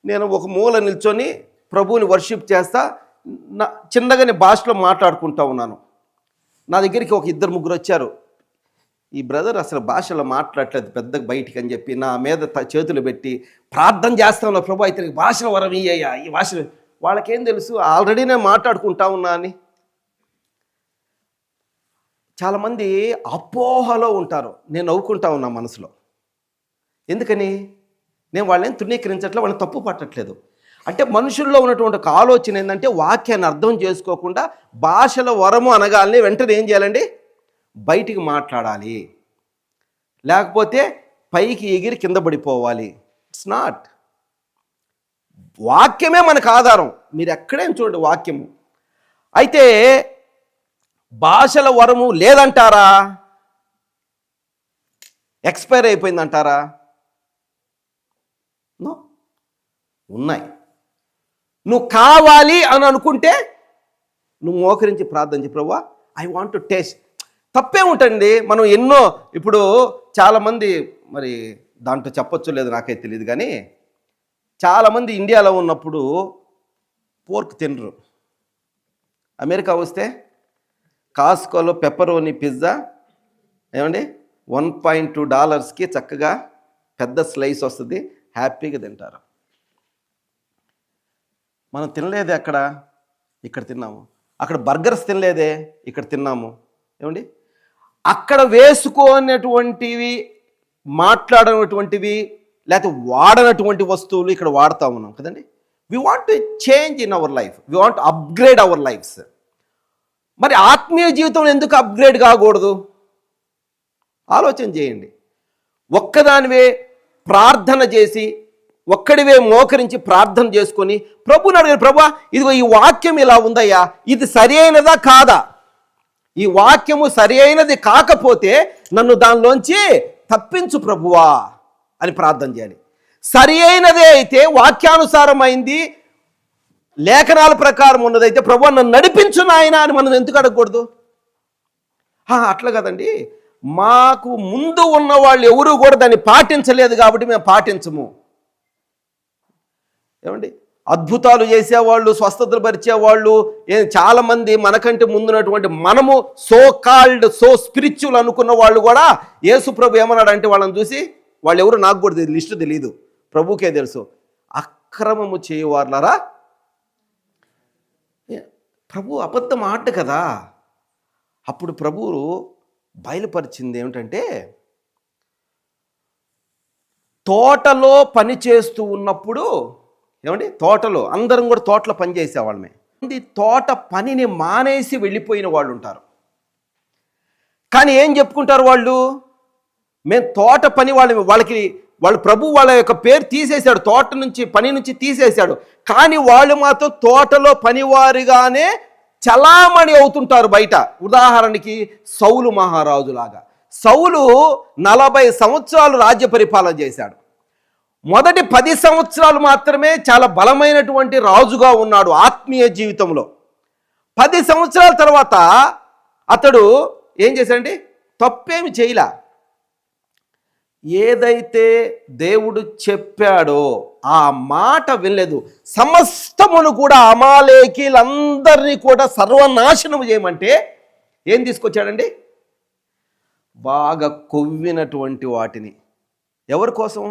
నేను ఒక మూల నిల్చొని ప్రభువుని వర్షిప్ చేస్తా, చిన్నగానే భాషలో మాట్లాడుకుంటూ ఉన్నాను. నా దగ్గరికి ఒక 2-3 వచ్చారు. ఈ బ్రదర్ అసలు భాషలో మాట్లాడలేదు పెద్దగా బయటికి అని చెప్పి నా మీద చేతులు పెట్టి ప్రార్థన చేస్తా ఉన్నా, ప్రభు అయితే భాషల వరం ఇయ్యయ్యా, ఈ భాషలు. వాళ్ళకేం తెలుసు ఆల్రెడీ నేను మాట్లాడుకుంటా ఉన్నా అని. చాలామంది అపోహలో ఉంటారు, నేను నవ్వుకుంటా ఉన్నా మనసులో. ఎందుకని? నేను వాళ్ళని తృణీకరించట్లే, వాళ్ళని తప్పు పట్టట్లేదు. అంటే మనుషుల్లో ఉన్నటువంటి ఒక ఆలోచన ఏంటంటే వాక్యాన్ని అర్థం చేసుకోకుండా భాషల వరము అనగానే వెంటనే ఏం చేయాలండి? బయటికి మాట్లాడాలి, లేకపోతే పైకి ఎగిరి కింద పడిపోవాలి. It's not. వాక్యమే మనకు ఆధారం. మీరు ఎక్కడేం చూడండి వాక్యము. అయితే భాషల వరము లేదంటారా? ఎక్స్పైర్ అయిపోయిందంటారా? నో, ఉన్నాయి. నువ్వు కావాలి అని అనుకుంటే నువ్వు మోకరించి ప్రార్థన చేయి, ప్రభువా ఐ వాంట్ టు టేస్ట్. తప్పే ఉంటుంది. మనం ఎన్నో ఇప్పుడు చాలామంది, మరి దాంట్లో చెప్పొచ్చు లేదు నాకైతే తెలియదు, కానీ చాలామంది ఇండియాలో ఉన్నప్పుడు పోర్క్ తినరు. అమెరికా వస్తే కాస్కోలో పెప్పరోని పిజ్జా ఏమండి $1.2కి చక్కగా పెద్ద స్లైస్ వస్తుంది, హ్యాపీగా తింటారు. మనం తినలేదే అక్కడ, ఇక్కడ తిన్నాము. అక్కడ బర్గర్స్ తినలేదే, ఇక్కడ తిన్నాము. ఏమండి, అక్కడ వేసుకునేటువంటివి, మాట్లాడనటువంటివి, లేకపోతే వాడనటువంటి వస్తువులు ఇక్కడ వాడుతూ ఉన్నాం కదండి. We want to change in our life, we want upgrade our lives. మరి ఆత్మీయ జీవితం ఎందుకు అప్గ్రేడ్ కాకూడదు? ఆలోచన చేయండి. ఒక్కదానివే ప్రార్థన చేసి, ఒక్కడివే మోకరించి ప్రార్థన చేసుకొని ప్రభుని అడిగారు, ప్రభువా ఇదిగో ఈ వాక్యం ఇలా ఉందయ్యా, ఇది సరైనదా కాదా? ఈ వాక్యము సరి అయినది కాకపోతే నన్ను దానిలోంచి తప్పించు ప్రభువా అని ప్రార్థన చేయాలి. సరి అయినదే అయితే, వాక్యానుసారమైంది, లేఖనాల ప్రకారం ఉన్నదైతే ప్రభువా నన్ను నడిపించు నాయన అని మనం ఎందుకు అడగకూడదు? అట్లా కదండి, మాకు ముందు ఉన్న వాళ్ళు ఎవరు కూడా దాన్ని పాటించలేదు కాబట్టి మేము పాటించము. ఏమండి, అద్భుతాలు చేసేవాళ్ళు, స్వస్థతలు పరిచేవాళ్ళు చాలామంది మనకంటే ముందున్నటువంటి, మనము సో కాల్డ్ సో స్పిరిచువల్ అనుకున్న వాళ్ళు కూడా యేసు ప్రభు ఏమన్నాడంటే వాళ్ళని చూసి, వాళ్ళు ఎవరు నాకు కూడా లిస్టు తెలియదు, ప్రభుకే తెలుసు, అక్రమము చేయవార్లరా. ప్రభు అబద్ధం ఆట కదా. అప్పుడు ప్రభువు బయలుపరిచింది ఏమిటంటే, తోటలో పని చేస్తూ ఉన్నప్పుడు, ఏమండి, తోటలో అందరం కూడా తోటలో పని చేసేవాళ్ళమే, తోట పనిని మానేసి వెళ్ళిపోయిన వాళ్ళు ఉంటారు. కానీ ఏం చెప్పుకుంటారు వాళ్ళు, మేము తోట పని వాళ్ళు ప్రభు వాళ్ళ యొక్క పేరు తీసేశాడు, తోట నుంచి పని నుంచి తీసేశాడు. కానీ వాళ్ళు మాత్రం తోటలో పనివారిగానే చలామణి అవుతుంటారు బయట. ఉదాహరణకి సౌలు మహారాజులాగా. సౌలు 40 సంవత్సరాలు రాజ్య పరిపాలన చేశాడు. మొదటి 10 సంవత్సరాలు మాత్రమే చాలా బలమైనటువంటి రాజుగా ఉన్నాడు ఆత్మీయ జీవితంలో. 10 సంవత్సరాల తర్వాత అతడు ఏం చేశాడంటే, తప్పేమి చేయలే. ఏదైతే దేవుడు చెప్పాడో ఆ మాట వినలేదు. సమస్తమును కూడా అమాలేకీలందరినీ కూడా సర్వనాశనం చేయమంటే ఏం తీసుకొచ్చాడండి, బాగా కొవ్వినటువంటి వాటిని. ఎవరి కోసం?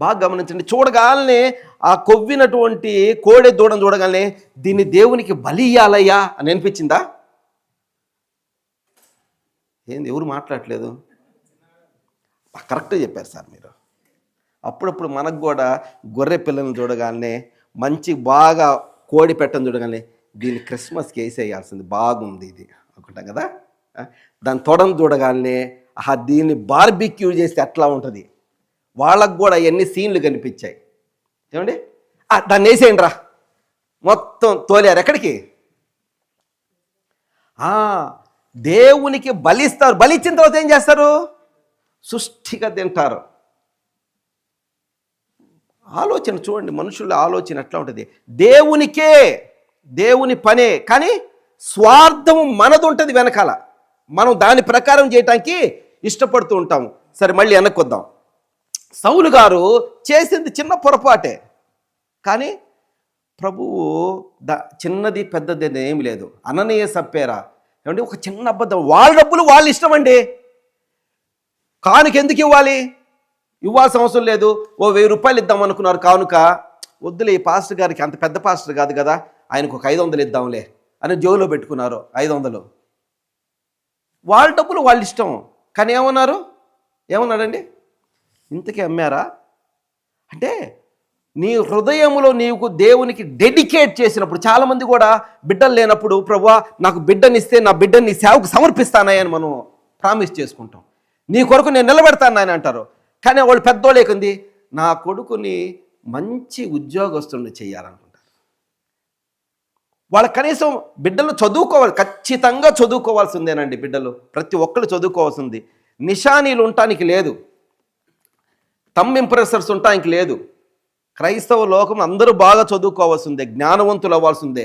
బాగా గమనించండి. చూడగానే ఆ కొవ్వినటువంటి కోడె దూడను చూడగానే దీన్ని దేవునికి బలి ఇయ్యాలయ్యా అని అనిపించిందా? ఏంది, ఎవరు మాట్లాడట్లేదు? కరెక్ట్గా చెప్పారు సార్ మీరు. అప్పుడప్పుడు మనకు కూడా గొర్రె పిల్లలను చూడగానే, మంచి బాగా కోడి పెట్టని చూడగానే దీన్ని క్రిస్మస్కి వేసేయాల్సింది, బాగుంది ఇది అనుకుంటాం కదా. దాని తొడను చూడగానే దీన్ని బార్బిక్యూ చేస్తే అట్లా ఉంటుంది. వాళ్ళకు కూడా ఎన్ని సీన్లు కనిపించాయి. ఏమండి, దాన్ని వేసేయండి రా, మొత్తం తోలేరు. ఎక్కడికి? దేవునికి బలిస్తారు. బలిచ్చిన తర్వాత ఏం చేస్తారు? సుష్టిగా తింటారు. ఆలోచన చూడండి, మనుషుల ఆలోచన ఎట్లా ఉంటుంది. దేవునికే, దేవుని పనే, కానీ స్వార్థము మనది ఉంటుంది వెనకాల. మనం దాని ప్రకారం చేయటానికి ఇష్టపడుతూ ఉంటాము. సరే, మళ్ళీ వెనక్కొద్దాం. సౌలు గారు చేసింది చిన్న పొరపాటే, కానీ ప్రభువు చిన్నది పెద్దది ఏమి లేదు. అననీయ సప్పేరా, ఏమంటే ఒక చిన్న అబద్ధం. వాళ్ళ డబ్బులు వాళ్ళ ఇష్టం అండి. కానుక ఎందుకు ఇవ్వాలి? ఇవ్వాల్సిన అవసరం లేదు. ఓ 1000 రూపాయలు ఇద్దాం అనుకున్నారు కానుక, వద్దులే, ఈ పాస్టర్ గారికి అంత పెద్ద పాస్టర్ కాదు కదా, ఆయనకు ఒక 500 ఇద్దాంలే అని జోలో పెట్టుకున్నారు. 500 వాళ్ళ డబ్బులు వాళ్ళ ఇష్టం. కానీ ఏమన్నాడండి, ఇంతకీ అమ్మారా అంటే, నీ హృదయంలో నీకు దేవునికి డెడికేట్ చేసినప్పుడు. చాలామంది కూడా బిడ్డలు లేనప్పుడు, ప్రభువా నాకు బిడ్డనిస్తే నా బిడ్డని నీ సేవకు సమర్పిస్తానని మనం ప్రామిస్ చేసుకుంటాం. నీ కొరకు నేను నిలబెడతాను అని అంటారు. కానీ వాళ్ళు పెద్దోళ్ళేకుంది, నా కొడుకుని మంచి ఉద్యోగస్తుని చేయాలనుకుంటారు. వాళ్ళ కనీసం బిడ్డలు చదువుకోవాలి, ఖచ్చితంగా చదువుకోవాల్సిందేనండి. బిడ్డలు ప్రతి ఒక్కరు చదువుకోవాల్సింది. నిషానీలు ఉండటానికి లేదు, తమ్ ఇంప్రెసర్స్ ఉండటానికి లేదు. క్రైస్తవ లోకం అందరూ బాగా చదువుకోవాల్సిందే, జ్ఞానవంతులు అవ్వాల్సిందే,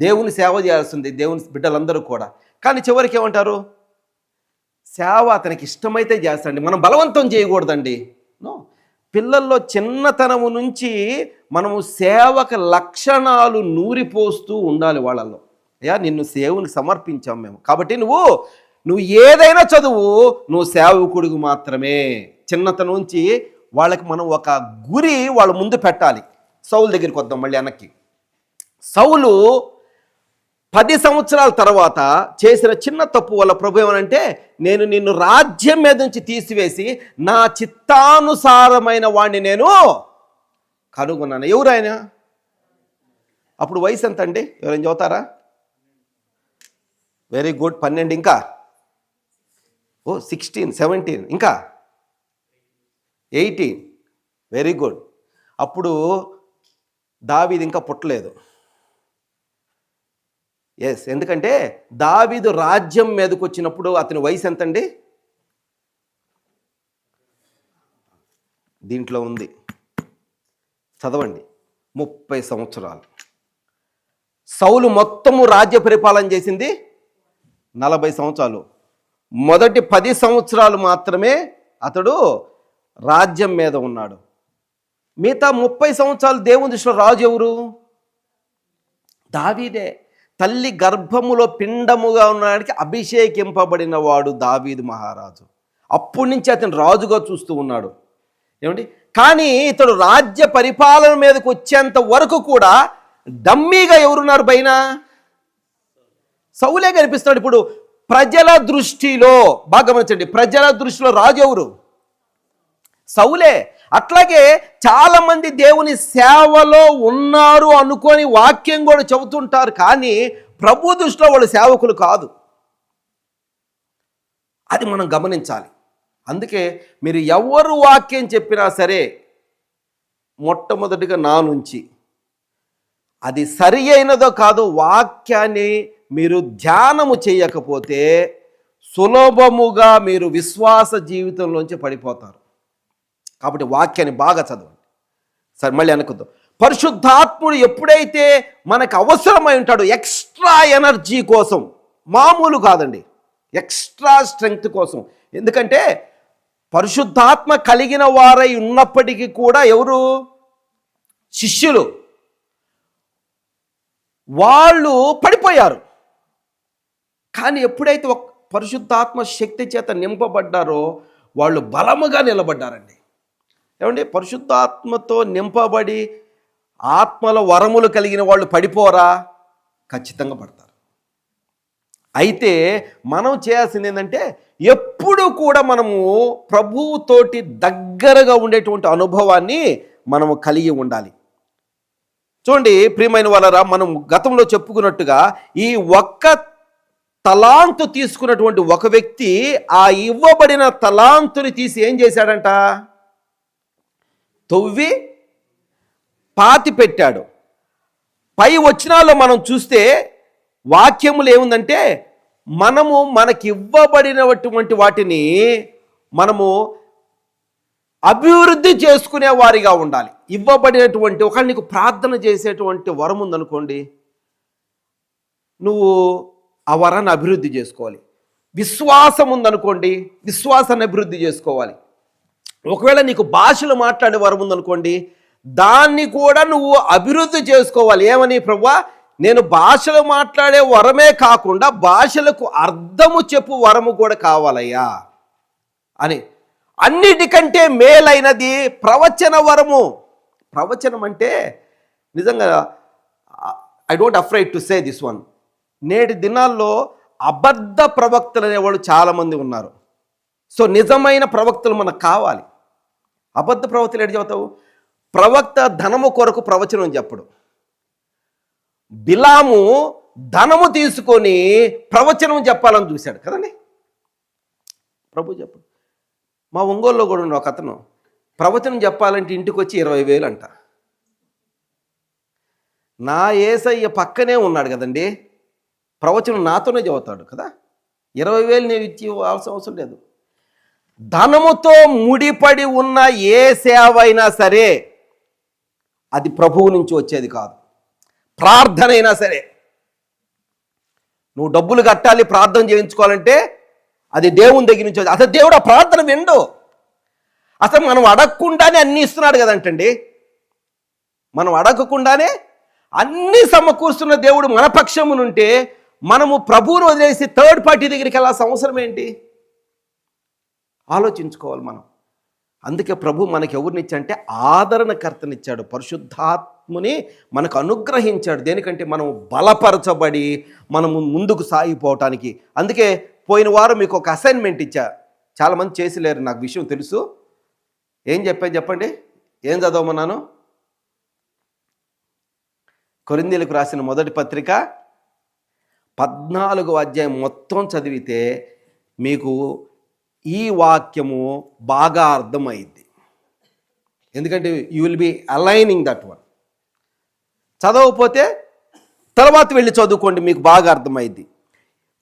దేవుని సేవ చేయాల్సిందే, దేవుని బిడ్డలందరూ కూడా. కానీ చివరికి ఏమంటారు, సేవ అతనికి ఇష్టమైతే చేస్తాండి, మనం బలవంతం చేయకూడదండి. నో, పిల్లల్లో చిన్నతనము నుంచి మనము సేవక లక్షణాలు నూరిపోస్తూ ఉండాలి వాళ్ళల్లో. నిన్ను సేవని సమర్పించాం మేము, కాబట్టి నువ్వు ఏదైనా చదువు, నువ్వు సేవకుడికి మాత్రమే. చిన్నతనం నుంచి వాళ్ళకి మనం ఒక గురి వాళ్ళ ముందు పెట్టాలి. సౌలు దగ్గరికి వద్దాం మళ్ళీ వెనక్కి. సౌలు 10 సంవత్సరాల తర్వాత చేసిన చిన్న తప్పు వల్ల ప్రభు ఏమనంటే, నేను నిన్ను రాజ్యం మీద నుంచి తీసివేసి నా చిత్తానుసారమైన వాడిని నేను కనుగొన్నాను. ఎవరైనా అప్పుడు వయసు ఎంత అండి? ఎవరైనా చదువుతారా? Very good. 12, ఇంకా 16, 17, ఇంకా 18, వెరీ గుడ్. అప్పుడు దావీదు ఇంకా పుట్టలేదు. ఎందుకంటే దావీదు రాజ్యం మీదకి వచ్చినప్పుడు అతని వయసు ఎంతండి? దీంట్లో ఉంది, చదవండి, 30 సంవత్సరాలు. సౌలు మొత్తము రాజ్య పరిపాలన చేసింది 40 సంవత్సరాలు. మొదటి 10 సంవత్సరాలు మాత్రమే అతడు రాజ్యం మీద ఉన్నాడు. మిగతా 30 సంవత్సరాలు దేవుని దృష్టిలో రాజు ఎవరు? దావీదే. తల్లి గర్భములో పిండముగా ఉన్నడానికి అభిషేకింపబడిన వాడు దావీదు మహారాజు. అప్పటి నుంచి అతను రాజుగా చూస్తూ ఉన్నాడు. ఏమండి? కానీ ఇతడు రాజ్య పరిపాలన మీదకి వచ్చేంత వరకు కూడా డమ్మీగా ఎవరున్నారు పైన? సౌలే కనిపిస్తాడు. ఇప్పుడు ప్రజల దృష్టిలో బాగా గమనించండి, ప్రజల దృష్టిలో రాజు ఎవరు? సౌలే. అట్లాగే చాలా మంది దేవుని సేవలో ఉన్నారు అనుకొని వాక్యం కూడా చెబుతుంటారు, కానీ ప్రభు దృష్టిలో వాళ్ళు సేవకులు కాదు. అది మనం గమనించాలి. అందుకే మీరు ఎవరు వాక్యం చెప్పినా సరే మొట్టమొదటిగా నా నుంచి అది సరి అయినదో కాదో వాక్యాన్ని మీరు ధ్యానము చేయకపోతే సులభముగా మీరు విశ్వాస జీవితంలోంచి పడిపోతారు. కాబట్టి వాక్యాన్ని బాగా చదవండి. సరే, మళ్ళీ అనుకుందాం. పరిశుద్ధాత్ముడు ఎప్పుడైతే మనకు అవసరమై ఉంటాడో ఎక్స్ట్రా ఎనర్జీ కోసం, మామూలు కాదండి, ఎక్స్ట్రా స్ట్రెంగ్త్ కోసం. ఎందుకంటే పరిశుద్ధాత్మ కలిగిన వారై ఉన్నప్పటికీ కూడా ఎవరు? శిష్యులు. వాళ్ళు పడిపోయారు. కానీ ఎప్పుడైతే ఒక పరిశుద్ధాత్మ శక్తి చేత నింపబడ్డారో వాళ్ళు బలముగా నిలబడ్డారండి. ఏమండి? పరిశుద్ధాత్మతో నింపబడి ఆత్మల వరములు కలిగిన వాళ్ళు పడిపోరా? ఖచ్చితంగా పడతారు. అయితే మనం చేయాల్సింది ఏంటంటే ఎప్పుడు కూడా మనము ప్రభువుతోటి దగ్గరగా ఉండేటువంటి అనుభవాన్ని మనము కలిగి ఉండాలి. చూడండి ప్రియమైన వాళ్ళరా, మనం గతంలో చెప్పుకున్నట్టుగా ఈ ఒక్క తలాంతు తీసుకున్నటువంటి ఒక వ్యక్తి ఆ ఇవ్వబడిన తలాంతుని తీసి ఏం చేశాడంట? తవ్వి పాతి పెట్టాడు. పై వచనాల్లో మనం చూస్తే వాక్యములు ఏముందంటే మనకి ఇవ్వబడినటువంటి వాటిని మనము అభివృద్ధి చేసుకునే వారిగా ఉండాలి. ఇవ్వబడినటువంటి ఒకళ్ళు నీకు ప్రార్థన చేసేటువంటి వరం ఉందనుకోండి, నువ్వు ఆ వరాన్ని అభివృద్ధి చేసుకోవాలి. విశ్వాసం ఉందనుకోండి, విశ్వాసాన్ని అభివృద్ధి చేసుకోవాలి. ఒకవేళ నీకు భాషలు మాట్లాడే వరం ఉందనుకోండి, దాన్ని కూడా నువ్వు అభివృద్ధి చేసుకోవాలి. ఏమని? ప్రభువా, నేను భాషలు మాట్లాడే వరమే కాకుండా భాషలకు అర్థము చెప్పు వరము కూడా కావాలయ్యా అని. అన్నిటికంటే మేలైనది ప్రవచన వరము. ప్రవచనం అంటే నిజంగా I don't afraid to say this one. నేటి దినాల్లో అబద్ధ ప్రవక్తలు అనేవాళ్ళు చాలామంది ఉన్నారు. సో నిజమైన ప్రవక్తలు మనకు కావాలి. అబద్ధ ప్రవక్తలు ఎటు చెబుతావు? ప్రవక్త ధనము కొరకు ప్రవచనం చెప్పడు. బిలాము ధనము తీసుకొని ప్రవచనం చెప్పాలని చూశాడు కదండి. ప్రభు చెప్పు. మా ఒంగోలులో కూడా ఉన్న ఒక అతను ప్రవచనం చెప్పాలంటే ఇంటికి వచ్చి 20,000 అంట. నా యేసయ్య పక్కనే ఉన్నాడు కదండి, ప్రవచనం నాతోనే చదువుతాడు కదా, 20,000 నేను ఇచ్చి అవసరం లేదు. ధనముతో ముడిపడి ఉన్న ఏ సేవ అయినా సరే అది ప్రభువు నుంచి వచ్చేది కాదు. ప్రార్థన అయినా సరే, నువ్వు డబ్బులు కట్టాలి ప్రార్థన చేయించుకోవాలంటే అది దేవుని దగ్గర నుంచి. అసలు దేవుడు ఆ ప్రార్థన విండు. అసలు మనం అడగకుండానే అన్నీ ఇస్తున్నాడు కదంటండి. మనం అడగకుండానే అన్నీ సమకూరుస్తున్న దేవుడు మన పక్షమునుంటే మనము ప్రభువును వదిలేసి థర్డ్ పార్టీ దగ్గరికి వెళ్ళాల్సిన అవసరం ఏంటి? ఆలోచించుకోవాలి మనం. అందుకే ప్రభు మనకి ఎవరినిచ్చంటే ఆదరణకర్తనిచ్చాడు, పరిశుద్ధాత్ముని మనకు అనుగ్రహించాడు. దేనికంటే మనం బలపరచబడి మనము ముందుకు సాగిపోవటానికి. అందుకే పోయిన వారం మీకు ఒక అసైన్మెంట్ ఇచ్చా, చాలామంది చేసిలేరు, నాకు విషయం తెలుసు. ఏం చెప్పండి, ఏం చదవమన్నాను? కొరింథీయులకు రాసిన మొదటి పత్రిక 14వ అధ్యాయం మొత్తం చదివితే మీకు ఈ వాక్యము బాగా అర్థమైంది. ఎందుకంటే you will be aligning that one. చదవకపోతే తర్వాత వెళ్ళి చదువుకోండి, మీకు బాగా అర్థమైంది.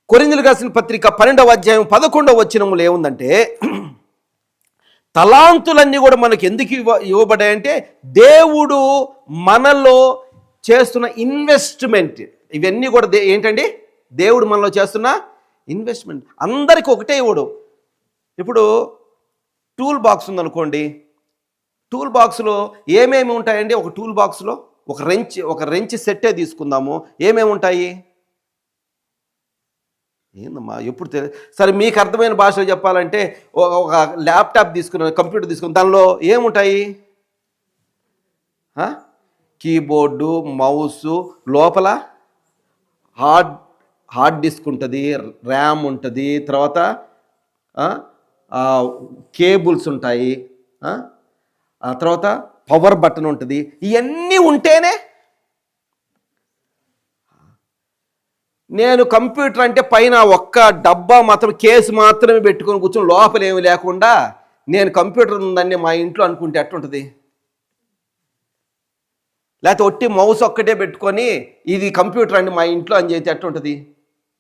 కొరింథీయులకు రాసిన పత్రిక 12వ అధ్యాయం 11వ వచనములో ఏముందంటే, తలాంతులన్నీ కూడా మనకు ఎందుకు ఇవ్వబడ్డాయంటే దేవుడు మనలో చేస్తున్న ఇన్వెస్ట్మెంట్. ఇవన్నీ కూడా ఏంటండి? దేవుడు మనలో చేస్తున్న ఇన్వెస్ట్మెంట్. అందరికీ ఒకటే ఇవ్వడు. ఇప్పుడు టూల్ బాక్స్ ఉందనుకోండి, టూల్ బాక్స్లో ఏమేమి ఉంటాయండి? ఒక టూల్ బాక్స్లో ఒక రెంచ్ సెట్టే తీసుకుందాము, ఏమేమి ఉంటాయి? ఏందమ్మా ఎప్పుడు సరే మీకు అర్థమైన భాషలో చెప్పాలంటే, ఒక ల్యాప్టాప్ తీసుకున్న, కంప్యూటర్ తీసుకున్న, దానిలో ఏముంటాయి? కీబోర్డు, మౌసు, లోపల హార్డ్ డిస్క్ ఉంటుంది, ర్యామ్ ఉంటుంది, తర్వాత కేబుల్స్ ఉంటాయి, ఆ తర్వాత పవర్ బటన్ ఉంటుంది. ఇవన్నీ ఉంటేనే నేను కంప్యూటర్ అంటే పైన ఒక్క డబ్బా మాత్రం కేసు మాత్రమే పెట్టుకొని కూర్చొని లోపల ఏమి లేకుండా నేను కంప్యూటర్ ఉందని మా ఇంట్లో అనుకుంటే ఎట్లుంటుంది? లేకపోతే ఒట్టి మౌస్ ఒక్కటే పెట్టుకొని ఇది కంప్యూటర్ అండి మా ఇంట్లో అని చేస్తే ఎట్లుంటుంది?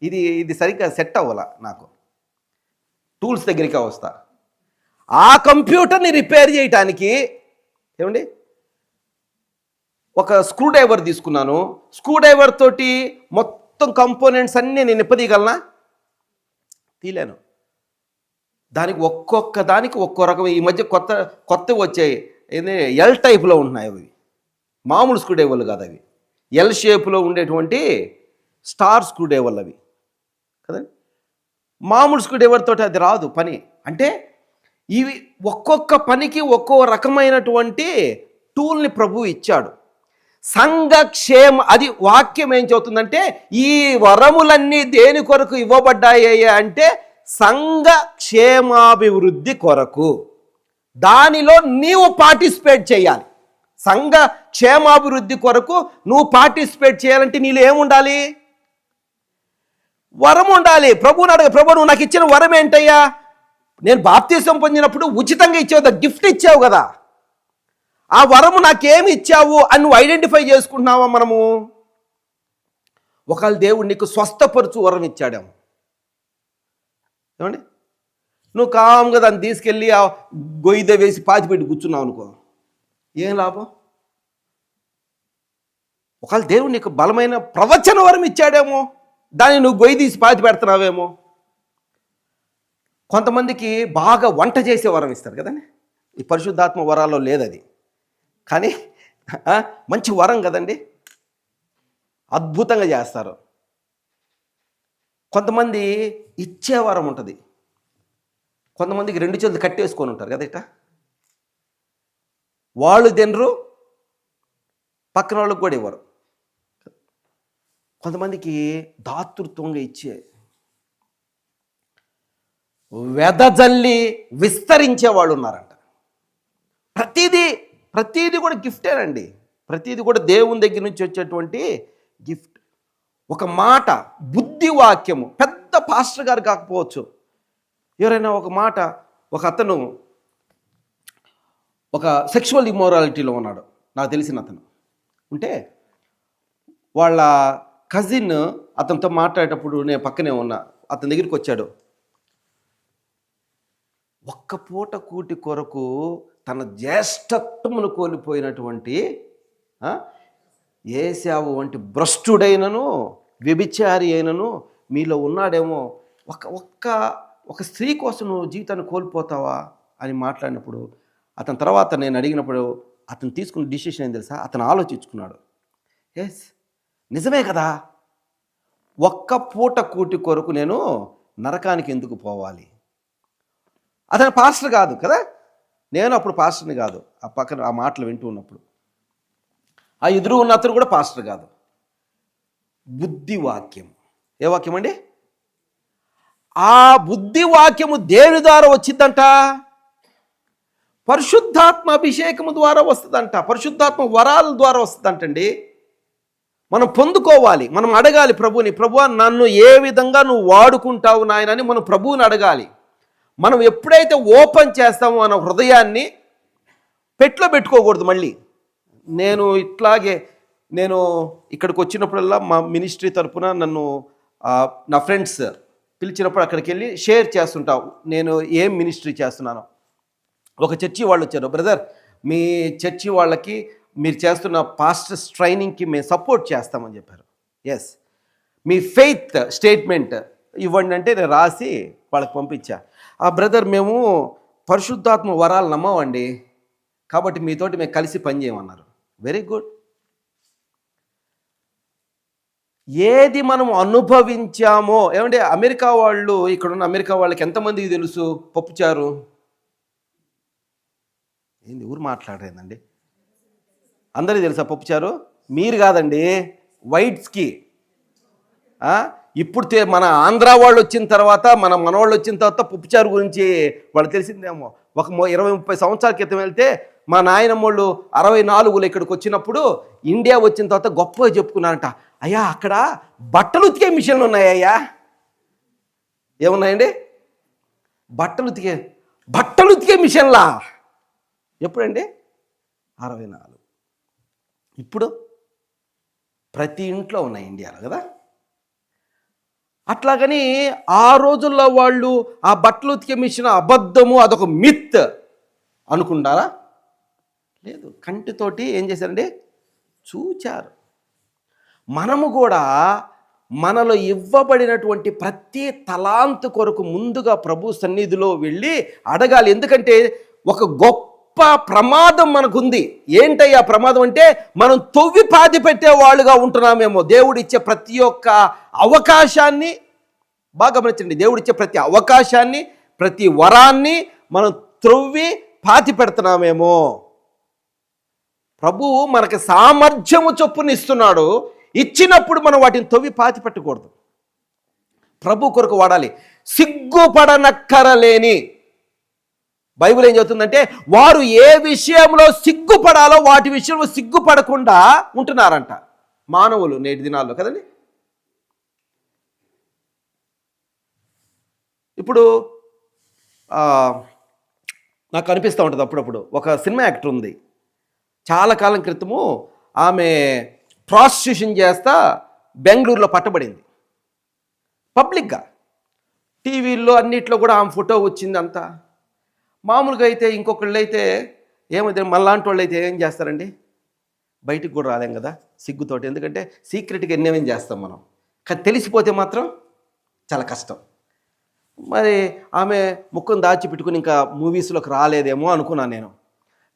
ఇది సరిగ్గా సెట్ అవ్వాల. నాకు టూల్స్ దగ్గరికి వస్తా. ఆ కంప్యూటర్ని రిపేర్ చేయటానికి ఏమండి ఒక స్క్రూ డ్రైవర్ తీసుకున్నాను. స్క్రూ డ్రైవర్ తోటి మొత్తం కంపోనెంట్స్ అన్నీ నేను నిప్పదీయగలనా? తీలేను. దానికి ఒక్కొక్క దానికి ఒక్కో రకం. ఈ మధ్య కొత్తవి వచ్చాయి, ఏంటంటే ఎల్ టైప్లో ఉంటున్నాయి. అవి మామూలు స్క్రూ డ్రైవర్లు కాదు, అవి ఎల్ షేప్లో ఉండేటువంటి స్టార్ స్క్రూ డ్రైవర్లు అవి కదండి. మామూలు స్క్రూ డ్రైవర్ తోటి అది రాదు పని. అంటే ఇవి ఒక్కొక్క పనికి ఒక్కో రకమైనటువంటి టూల్ని ప్రభువు ఇచ్చాడు. సంఘక్షేమ, అది వాక్యం ఏం చెబుతుందంటే, ఈ వరములన్నీ దేని కొరకు ఇవ్వబడ్డాయి అంటే సంఘ క్షేమాభివృద్ధి కొరకు. దానిలో నీవు పార్టిసిపేట్ చేయాలి. సంఘ క్షేమాభివృద్ధి కొరకు నువ్వు పార్టిసిపేట్ చేయాలంటే నీలో ఏముండాలి? వరం ఉండాలి. ప్రభువుని అడగ, ప్రభు నువ్వు నాకు ఇచ్చిన వరం ఏంటయ్యా? నేను బాప్తిసం పొందినప్పుడు ఉచితంగా ఇచ్చావు, గిఫ్ట్ ఇచ్చావు కదా, ఆ వరము నాకేమి ఇచ్చావు అని నువ్వు ఐడెంటిఫై చేసుకుంటున్నావా? మనము ఒకవేళ దేవుడు నీకు స్వస్థపరచు వరం ఇచ్చాడేమో, ఏమండి, నువ్వు కామ్గా దాన్ని తీసుకెళ్ళి ఆ గొయ్యిద వేసి పాతిపెట్టి కూర్చున్నావు అనుకో, ఏం లాభం? ఒకవేళ దేవుడు నీకు బలమైన ప్రవచన వరం ఇచ్చాడేమో, దాన్ని నువ్వు గొయ్యి తీసి పాతి పెడుతున్నావేమో. కొంతమందికి బాగా వంట చేసే వరం ఇస్తారు కదండి. ఈ పరిశుద్ధాత్మ వరాల్లో లేదు అది, కానీ మంచి వరం కదండి, అద్భుతంగా చేస్తారు. కొంతమంది ఇచ్చే వరం ఉంటుంది, కొంతమందికి 2 చేతులు కట్టేసుకొని ఉంటారు కదా, ఇట వాళ్ళు తినరు, పక్కన వాళ్ళకి కూడా ఇవ్వరు. కొంతమందికి దాతృత్వంగా ఇచ్చే, వెదజల్లి విస్తరించే వాళ్ళు ఉన్నారంట. ప్రతిదీ కూడా గిఫ్టేనండి. ప్రతిదీ కూడా దేవుని దగ్గర నుంచి వచ్చేటువంటి గిఫ్ట్. ఒక మాట, బుద్ధి వాక్యము, పెద్ద పాస్టర్ గారు కాకపోవచ్చు, ఎవరైనా ఒక మాట, ఒక అతను ఒక సెక్షువల్ ఇమ్మోరాలిటీలో ఉన్నాడు, నాకు తెలిసిన అతను ఉంటే, వాళ్ళ కజిన్ అతనితో మాట్లాడేటప్పుడు నేను పక్కనే ఉన్నా, అతని దగ్గరికి వచ్చాడు. ఒక్క పూట కూటి కొరకు తన జ్యేష్ఠత్వమును కోల్పోయినటువంటి ఏశావు వంటి భ్రష్టుడైనను వ్యభిచారి అయినను మీలో ఉన్నాడేమో, ఒక స్త్రీ కోసం నువ్వు జీవితాన్ని కోల్పోతావా అని మాట్లాడినప్పుడు, అతని తర్వాత నేను అడిగినప్పుడు అతను తీసుకున్న డిసిషన్ ఏం తెలుసా? అతను ఆలోచించుకున్నాడు, ఎస్ నిజమే కదా, ఒక్క పూట కూటి కొరకు నేను నరకానికి ఎందుకు పోవాలి? అతను పాస్టర్ కాదు కదా, నేను అప్పుడు పాస్టర్ని కాదు, ఆ పక్కన ఆ మాటలు వింటూ ఉన్నప్పుడు ఆ ఎదురు ఉన్న అతను కూడా పాస్టర్ కాదు. బుద్ధి వాక్యం, ఏ వాక్యం అండి? ఆ బుద్ధి వాక్యము దేని ద్వారా వచ్చిందంట? పరిశుద్ధాత్మ అభిషేకము ద్వారా వస్తుందంట, పరిశుద్ధాత్మ వరాల ద్వారా వస్తుందంటండి. మనం పొందుకోవాలి, మనం అడగాలి ప్రభువుని, ప్రభువా నన్ను ఏ విధంగా నువ్వు వాడుకుంటావు నాయనని మనం ప్రభువుని అడగాలి. మనం ఎప్పుడైతే ఓపెన్ చేస్తామో మన హృదయాన్ని, పెట్టుకోకూడదు. మళ్ళీ నేను ఇట్లాగే నేను ఇక్కడికి వచ్చినప్పుడల్లా మా మినిస్ట్రీ తరపున నన్ను నా ఫ్రెండ్స్ పిలిచినప్పుడు అక్కడికి వెళ్ళి షేర్ చేస్తుంటాం నేను ఏం మినిస్ట్రీ చేస్తున్నానో. ఒక చర్చి వాళ్ళు వచ్చారు, బ్రదర్ మీ చర్చి వాళ్ళకి మీరు చేస్తున్న పాస్టర్స్ ట్రైనింగ్కి మేము సపోర్ట్ చేస్తామని చెప్పారు. ఎస్, మీ ఫెయిత్ స్టేట్మెంట్ ఇవ్వండి అంటే నేను రాసి వాళ్ళకి పంపించా. ఆ బ్రదర్ మేము పరిశుద్ధాత్మ వరాలు నమ్మవండి, కాబట్టి మీతోటి మేము కలిసి పనిచేయమన్నారు. Very good. ఏది మనం అనుభవించామో, ఏమంటే అమెరికా వాళ్ళు, ఇక్కడున్న అమెరికా వాళ్ళకి ఎంతమందికి తెలుసు పప్పుచారు? ఏంది ఊరు మాట్లాడరేందండి? అందరికీ తెలుసా పప్పుచారు? మీరు కాదండి, వైట్స్కి. ఇప్పుడు మన ఆంధ్ర వాళ్ళు వచ్చిన తర్వాత, మన మనవాళ్ళు వచ్చిన తర్వాత పప్పుచారు గురించి వాళ్ళు తెలిసిందేమో. ఒక 20-30 సంవత్సరాల క్రితం వెళ్తే మా నాయనమ్మోళ్ళు 64లో ఇక్కడికి వచ్చినప్పుడు ఇండియా వచ్చిన తర్వాత గొప్పగా చెప్పుకున్నారంట, అయ్యా అక్కడ బట్టలు ఉతికే మిషన్లు ఉన్నాయ్యా. ఏమున్నాయండి? బట్టలు ఉతికే మిషన్లా. ఎప్పుడండి? 64. ఇప్పుడు ప్రతి ఇంట్లో ఉన్నాయి ఇండియాలో కదా. అట్లాగని ఆ రోజుల్లో వాళ్ళు ఆ బట్టలు ఉతికే మిషన్ అబద్ధము, అదొక మిత్ అనుకుంటారా? లేదు, కంటితోటి ఏం చేశారండి? చూచారు. మనము కూడా మనలో ఇవ్వబడినటువంటి ప్రతి తలాంతు కొరకు ముందుగా ప్రభు సన్నిధిలో వెళ్ళి అడగాలి. ఎందుకంటే ఒక గొప్ప ప్రమాదం మనకుంది. ఏంటయ్యా ప్రమాదం అంటే, మనం తొవ్వి పాతి పెట్టే వాళ్ళుగా ఉంటున్నామేమో. దేవుడిచ్చే ప్రతి ఒక్క అవకాశాన్ని బాగా గమనించండి, దేవుడిచ్చే ప్రతి అవకాశాన్ని, ప్రతి వరాన్ని మనం త్రొవ్వి పాతి పెడుతున్నామేమో. ప్రభువు మనకి సామర్థ్యము చొప్పున ఇస్తున్నాడు, ఇచ్చినప్పుడు మనం వాటిని తొవ్వి పాతి పెట్టకూడదు. ప్రభు కొరకు వాడాలి. సిగ్గుపడనక్కరలేని, బైబిల్ ఏం చెబుతుందంటే, వారు ఏ విషయంలో సిగ్గుపడాలో వాటి విషయంలో సిగ్గుపడకుండా ఉంటున్నారంట మానవులు నేటి దినాల్లో కదండి. ఇప్పుడు నాకు అనిపిస్తూ ఉంటుంది అప్పుడప్పుడు, ఒక సినిమా యాక్టర్ ఉంది, చాలా కాలం క్రితము ఆమె ప్రాస్టిట్యూషన్ చేస్తా బెంగళూరులో పట్టబడింది. పబ్లిక్గా టీవీల్లో అన్నిట్లో కూడా ఆమె ఫోటో వచ్చింది అంతా. మామూలుగా అయితే ఇంకొకళ్ళు అయితే ఏమైతే మళ్ళాంటి వాళ్ళు అయితే ఏం చేస్తారండి, బయటికి కూడా రాలేం కదా సిగ్గుతోటి. ఎందుకంటే సీక్రెట్గా ఎన్నేమేం చేస్తాం మనం, కానీ తెలిసిపోతే మాత్రం చాలా కష్టం. మరి ఆమె ముక్కును దాచిపెట్టుకుని ఇంకా మూవీస్లోకి రాలేదేమో అనుకున్నాను నేను.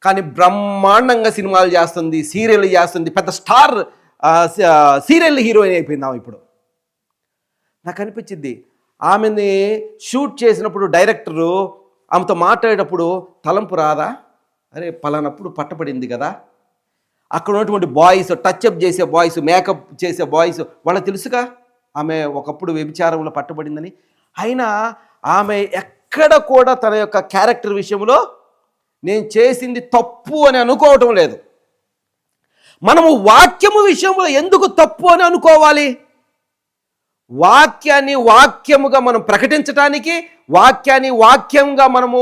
కానీ బ్రహ్మాండంగా సినిమాలు చేస్తుంది, సీరియల్ చేస్తుంది, పెద్ద స్టార్ సీరియల్ హీరోయిన్ అయిపోయింది ఆమె ఇప్పుడు. నాకు అనిపించింది, ఆమెని షూట్ చేసినప్పుడు డైరెక్టరు ఆమెతో మాట్లాడేటప్పుడు తలంపు రాదా, అరే పలానప్పుడు పట్టబడింది కదా. అక్కడ ఉన్నటువంటి బాయ్స్, టచ్అప్ చేసే బాయ్స్, మేకప్ చేసే బాయ్స్, వాళ్ళకి తెలుసుగా ఆమె ఒకప్పుడు వ్యభిచారంలో పట్టబడిందని. అయినా ఆమె ఎక్కడ కూడా తన యొక్క క్యారెక్టర్ విషయంలో నేను చేసింది తప్పు అని అనుకోవటం లేదు. మనము వాక్యము విషయంలో ఎందుకు తప్పు అని అనుకోవాలి? వాక్యాన్ని వాక్యముగా మనం ప్రకటించటానికి, వాక్యాన్ని వాక్యంగా మనము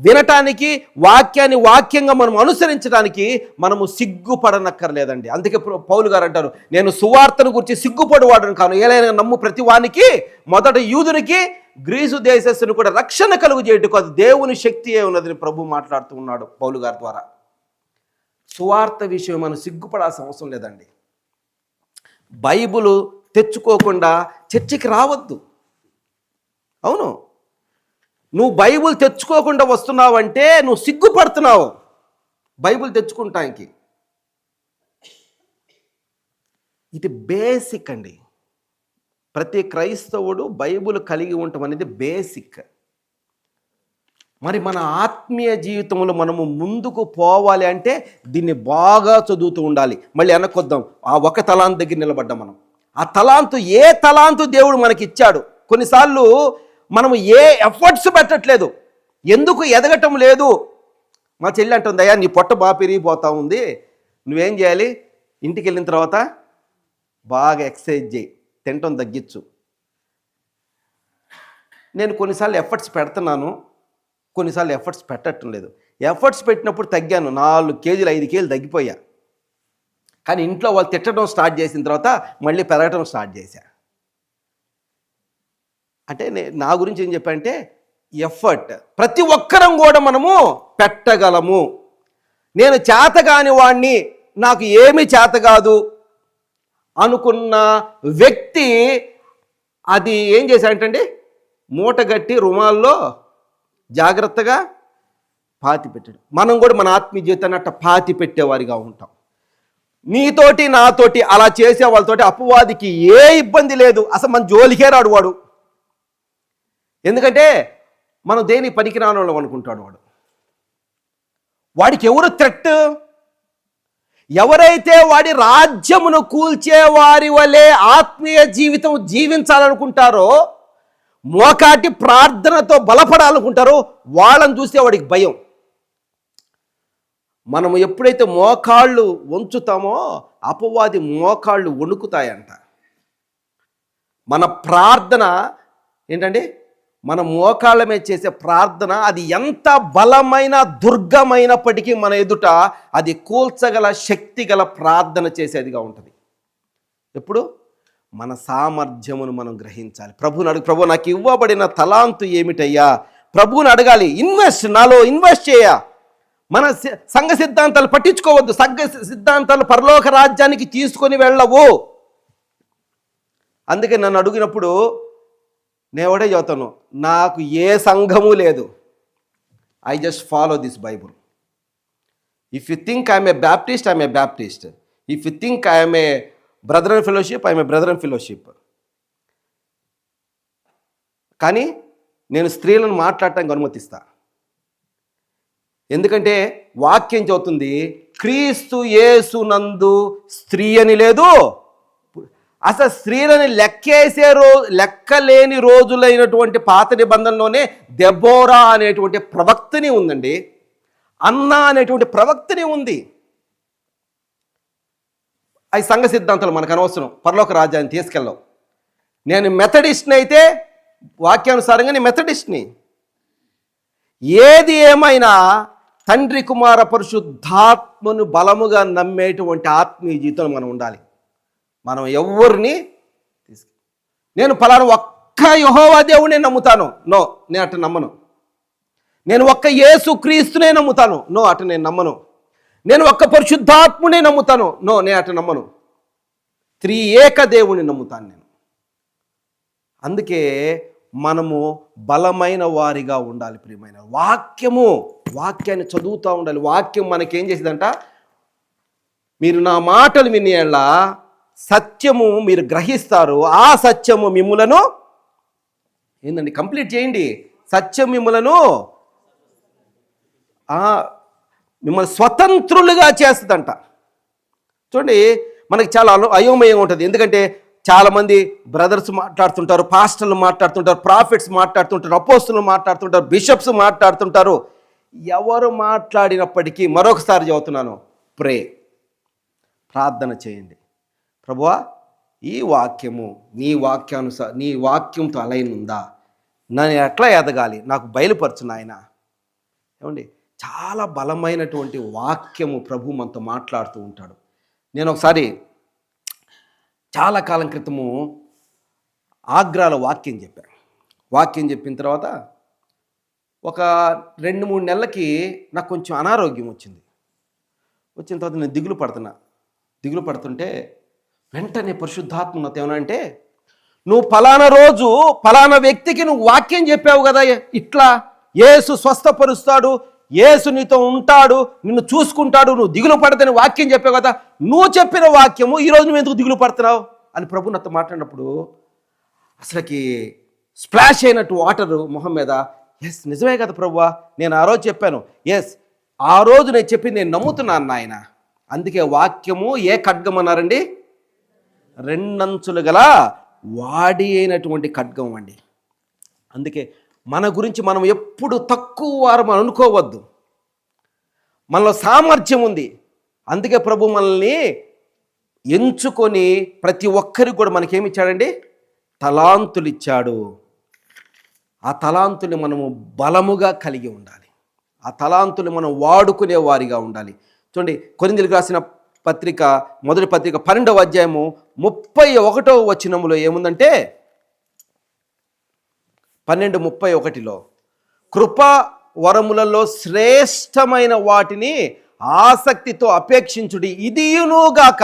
వినటానికి, వాక్యాన్ని వాక్యంగా మనం అనుసరించడానికి మనము సిగ్గుపడనక్కర్లేదండి. అందుకే పౌలు గారు అంటారు, నేను సువార్తను గురించి సిగ్గుపడువాడను కాను, ఏలైనా నమ్ము ప్రతి వానికి, మొదట యూదునికి గ్రీసు దేశస్తుని కూడా రక్షణ కలుగు చేయటకు అది దేవుని శక్తియే ఉన్నదని ప్రభు మాట్లాడుతూ ఉన్నాడు పౌలు గారి ద్వారా. సువార్త విషయం మనం సిగ్గుపడాల్సిన అవసరం లేదండి. బైబిలు తెచ్చుకోకుండా చర్చికి రావద్దు. అవును, నువ్వు బైబిల్ తెచ్చుకోకుండా వస్తున్నావంటే నువ్వు సిగ్గుపడుతున్నావు బైబిల్ తెచ్చుకుంటానికి. ఇది బేసిక్ అండి. ప్రతి క్రైస్తవుడు బైబిల్ కలిగి ఉండటం అనేది బేసిక్. మరి మన ఆత్మీయ జీవితంలో మనము ముందుకు పోవాలి అంటే దీన్ని బాగా చదువుతూ ఉండాలి. మళ్ళీ వెనకొద్దాం, ఆ ఒక తలాంతు దగ్గర నిలబడ్డాం మనం. ఆ తలాంతు, ఏ తలాంతు దేవుడు మనకి ఇచ్చాడు. కొన్నిసార్లు మనము ఏ ఎఫర్ట్స్ పెట్టట్లేదు, ఎందుకు ఎదగటం లేదు. మా చెల్లి అంటుంది, అయ్యా నీ పొట్ట బాగా పెరిగిపోతా ఉంది, నువ్వేం చేయాలి, ఇంటికి వెళ్ళిన తర్వాత బాగా ఎక్సర్సైజ్ చేయి, తినటం తగ్గించు. నేను కొన్నిసార్లు ఎఫర్ట్స్ పెడుతున్నాను, కొన్నిసార్లు ఎఫర్ట్స్ పెట్టడం లేదు. ఎఫర్ట్స్ పెట్టినప్పుడు తగ్గాను, 4 కేజీలు 5 కేజీలు తగ్గిపోయా. కానీ ఇంట్లో వాళ్ళు తిట్టడం స్టార్ట్ చేసిన తర్వాత మళ్ళీ పెరగడం స్టార్ట్ చేశా. అంటే నా గురించి ఏం చెప్పానంటే ఎఫర్ట్ ప్రతి ఒక్కరం కూడా మనము పెట్టగలము. నేను చేతగాని వాడిని, నాకు ఏమీ చేత కాదు అనుకున్న వ్యక్తి అది ఏం చేశాడంటండి, మూటగట్టి రుమాల్లో జాగ్రత్తగా పాతి పెట్టాడు. మనం కూడా మన ఆత్మీయ జీవితాన్ని అట్ట పాతి పెట్టేవారిగా ఉంటాం. నీతోటి నాతోటి అలా చేసే వాళ్ళతోటి అపవాదికి ఏ ఇబ్బంది లేదు, అసలు మన జోలికే రాడు వాడు. ఎందుకంటే మనం దేని పనికిరాని వాళ్ళం అనుకుంటాడు వాడు. వాడికి ఎవరు థ్రెట్? ఎవరైతే వాడి రాజ్యమును కూల్చే వారి వలె ఆత్మీయ జీవితం జీవించాలనుకుంటారో, మోకాటి ప్రార్థనతో బలపడాలనుకుంటారో వాళ్ళని చూస్తే వాడికి భయం. మనము ఎప్పుడైతే మోకాళ్ళు వంచుతామో అపవాది మోకాళ్ళు వణుకుతాయంట. మన ప్రార్థన ఏంటంటే, మన మోకాళ్ళ మీద చేసే ప్రార్థన అది ఎంత బలమైన దుర్గమైనప్పటికీ మన ఎదుట అది కూల్చగల శక్తి గల ప్రార్థన చేసేదిగా ఉంటుంది. ఎప్పుడు మన సామర్థ్యమును మనం గ్రహించాలి. ప్రభువుని అడుగు, ప్రభు నాకు ఇవ్వబడిన తలాంతు ఏమిటయ్యా? ప్రభువుని అడగాలి, నాలో ఇన్వెస్ట్ చేయ. మన సంఘ సిద్ధాంతాలు పట్టించుకోవద్దు. సంఘ సిద్ధాంతాలు పరలోక రాజ్యానికి తీసుకొని వెళ్ళవు. అందుకే నన్ను అడిగినప్పుడు నేను ఒకటే చెబుతాను, నాకు ఏ సంఘము లేదు. I just follow this Bible. If you think I'm a Baptist, I'm a Baptist. If you think I'm a brother and fellowship, I'm a brother and fellowship. కానీ నేను స్త్రీలను మాట్లాడటానికి అనుమతిస్తా. ఎందుకంటే వాక్యం చెబుతుంది, క్రీస్తు యేసునందు స్త్రీ అని లేదు. అసలు స్త్రీలని లెక్కలేని రోజులైనటువంటి పాత నిబంధనలోనే దెబోరా అనేటువంటి ప్రవక్తని ఉందండి. అన్నా అనేటువంటి ప్రవక్తని ఉంది. అవి సంఘ సిద్ధాంతాలు మనకు అనవసరం, పరలోక రాజ్యాన్ని తీసుకెళ్ళవు. నేను మెథడిస్ట్ని అయితే వాక్యానుసారంగా నేను మెథడిస్ట్ని. ఏది ఏమైనా తండ్రి కుమార పరిశుద్ధాత్మను బలముగా నమ్మేటువంటి ఆత్మీయ జీవితంలో మనం ఉండాలి. మనం ఎవరిని నేను ఫలానా ఒక్క యెహోవా దేవుడినే నమ్ముతాను, నో, నేను అటు నమ్మను. నేను ఒక్క యేసు క్రీస్తునే నమ్ముతాను, నో, అటు నేను నమ్మను. నేను ఒక్క పరిశుద్ధాత్మునే నమ్ముతాను, నో, నేను అటు నమ్మను. త్రియేక దేవుని నమ్ముతాను నేను. అందుకే మనము బలమైన వారిగా ఉండాలి. ప్రియమైన వాక్యాన్ని చదువుతూ ఉండాలి. వాక్యం మనకేం చేసేదంట, మీరు నా మాటలు వినేలా సత్యము మీరు గ్రహిస్తారు, ఆ సత్యము మిమ్ములను ఏందండి కంప్లీట్ చేయండి. సత్యం మిమ్ములను మిమ్మల్ని స్వతంత్రులుగా చేస్తుందంట. చూడండి, మనకి చాలా అయోమయంగా ఉంటుంది. ఎందుకంటే చాలామంది బ్రదర్స్ మాట్లాడుతుంటారు, పాస్టర్లు మాట్లాడుతుంటారు, ప్రాఫిట్స్ మాట్లాడుతుంటారు, అపోస్తులు మాట్లాడుతుంటారు, బిషప్స్ మాట్లాడుతుంటారు. ఎవరు మాట్లాడినప్పటికీ మరొకసారి చెబుతున్నాను, ప్రార్థన చేయండి. ప్రభువా, ఈ వాక్యము నీ వాక్యంతో అలైన్ ఉందా? నన్ను ఎట్లా ఎదగాలి? నాకు బయలుపరచు నాయన. ఏమండి, చాలా బలమైనటువంటి వాక్యము ప్రభు మనతో మాట్లాడుతూ ఉంటాడు. నేను ఒకసారి చాలా కాలం క్రితము ఆగ్రాలో వాక్యం చెప్పాను. వాక్యం చెప్పిన తర్వాత ఒక 2-3 నెలలకి నాకు కొంచెం అనారోగ్యం వచ్చింది. వచ్చిన తర్వాత నేను దిగులు పడుతుంటే వెంటనే పరిశుద్ధాత్మ నాతో ఏమన్నా అంటే, నువ్వు ఫలానా రోజు ఫలానా వ్యక్తికి నువ్వు వాక్యం చెప్పావు కదా, ఇట్లా యేసు స్వస్థపరుస్తాడు, యేసు నీతో ఉంటాడు, నిన్ను చూసుకుంటాడు, నువ్వు దిగులు పడదని వాక్యం చెప్పావు కదా, నువ్వు చెప్పిన వాక్యము ఈరోజు నువ్వు ఎందుకు దిగులు పడుతున్నావు అని ప్రభు నాతో మాట్లాడినప్పుడు అసలుకి స్ప్లాష్ అయినట్టు వాటర్ మొహం మీద, ఎస్ నిజమే కదా ప్రభువా, నేను ఆ రోజు చెప్పాను, ఎస్ ఆ రోజు నేను చెప్పింది నేను నమ్ముతున్నాను నాయన. అందుకే వాక్యము ఏ ఖడ్గం అన్నారండి? 2 అంచులు గల వాడి అయినటువంటి ఖడ్గం అండి. అందుకే మన గురించి మనం ఎప్పుడు తక్కువ వారు మనం అనుకోవద్దు. మనలో సామర్థ్యం ఉంది. అందుకే ప్రభు మనల్ని ఎంచుకొని ప్రతి ఒక్కరికి కూడా మనకేమి ఇచ్చాడండి? తలాంతులు ఇచ్చాడు. ఆ తలాంతులు మనము బలముగా కలిగి ఉండాలి. ఆ తలాంతులు మనం వాడుకునే వారిగా ఉండాలి. చూడండి, కొరింథీయులకు రాసిన పత్రిక మొదటి పత్రిక 12వ అధ్యాయము 31వ వచనములో ఏముందంటే 12:31లో కృపా వరములలో శ్రేష్టమైన వాటిని ఆసక్తితో అపేక్షించుడి, ఇదియునుగాక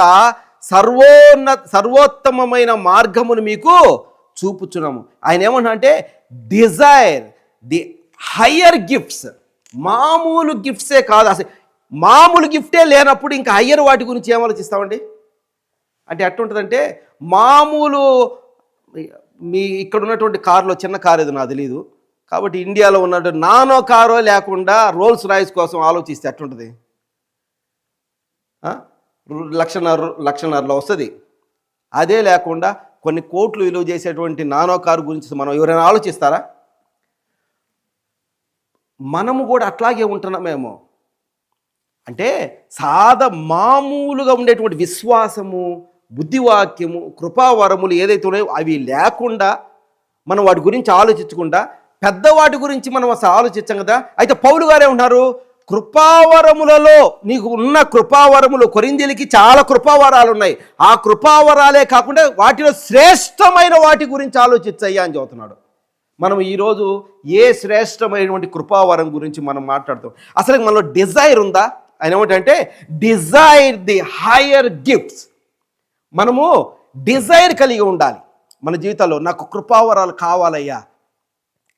సర్వోత్తమమైన మార్గమును మీకు చూపుచున్నాము. ఆయన ఏమన్నా అంటే డిజైర్ ది హయ్యర్ గిఫ్ట్స్. మామూలు గిఫ్ట్సే కాదు, అసలు మామూలు గిఫ్టే లేనప్పుడు ఇంకా హయ్యర్ వాటి గురించి ఏం ఆలోచిస్తామండి? అంటే ఎట్టుంటుందంటే, మామూలు మీ ఇక్కడ ఉన్నటువంటి కారులో చిన్న కారు ఏదో నాకు తెలియదు, కాబట్టి ఇండియాలో ఉన్నట్టు నానో కారో లేకుండా రోల్స్ రాయిస్ కోసం ఆలోచిస్తే ఎట్టుంటుంది? లక్షన్నరలో వస్తుంది. అదే లేకుండా కొన్ని కోట్లు విలువ చేసేటువంటి నానో కారు గురించి మనం ఎవరైనా ఆలోచిస్తారా? మనము కూడా అట్లాగే ఉంటున్నామేమో. అంటే మామూలుగా ఉండేటువంటి విశ్వాసము, బుద్ధివాక్యము, కృపావరములు ఏదైతే ఉన్నాయో అవి లేకుండా మనం వాటి గురించి ఆలోచించకుండా పెద్దవాటి గురించి మనం అసలు ఆలోచించాం కదా. అయితే పౌలు గారే ఉన్నారు, కృపావరములలో నీకు ఉన్న కృపావరములు, కొరింథీయులకి చాలా కృపావరాలు ఉన్నాయి, ఆ కృపావరాలే కాకుండా వాటిలో శ్రేష్టమైన వాటి గురించి ఆలోచించయ్యా అని చెబుతున్నాడు. మనం ఈరోజు ఏ శ్రేష్టమైనటువంటి కృపావరం గురించి మనం మాట్లాడుతాం? అసలు మనలో డిజైర్ ఉందా? ఆయన ఏమిటంటే డిజైర్ ది హయ్యర్ గిఫ్ట్స్. మనము డిజైర్ కలిగి ఉండాలి మన జీవితాల్లో. నాకు కృపావరాలు కావాలయ్యా,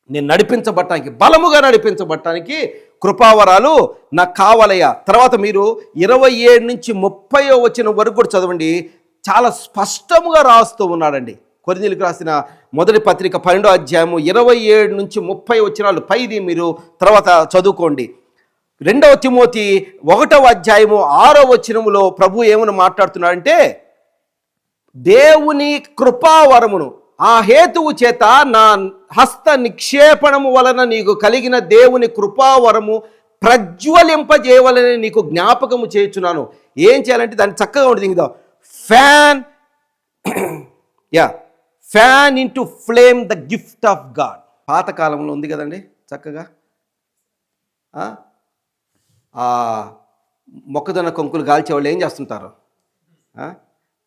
నేను నడిపించబడటానికి, బలముగా నడిపించబడటానికి కృపావరాలు నాకు కావాలయ్యా. తర్వాత మీరు 27 నుంచి 30వ వచనం వరకు కూడా చదవండి, చాలా స్పష్టముగా రాస్తూ ఉన్నాడండి. కొరింథీయులకు రాసిన మొదటి పత్రిక 12వ అధ్యాయము 27 నుంచి 30 వచనాలు పైది మీరు తర్వాత చదువుకోండి. 2వ తిమోతి 1వ అధ్యాయము 6వ వచనములో ప్రభు ఏమని మాట్లాడుతున్నాడంటే, దేవుని కృపావరమును ఆ హేతువు చేత నా హస్త నిక్షేపణము వలన నీకు కలిగిన దేవుని కృపావరము ప్రజ్వలింపజేయవలని నీకు జ్ఞాపకము చేయుచున్నాను. ఏం చేయాలంటే దాన్ని చక్కగా ఉంటుంది కదా, fan into flame the gift of God. పాతకాలంలో ఉంది కదండి చక్కగా. మొక్కజొన్న కొంకులు కాల్చేవాళ్ళు ఏం చేస్తుంటారు?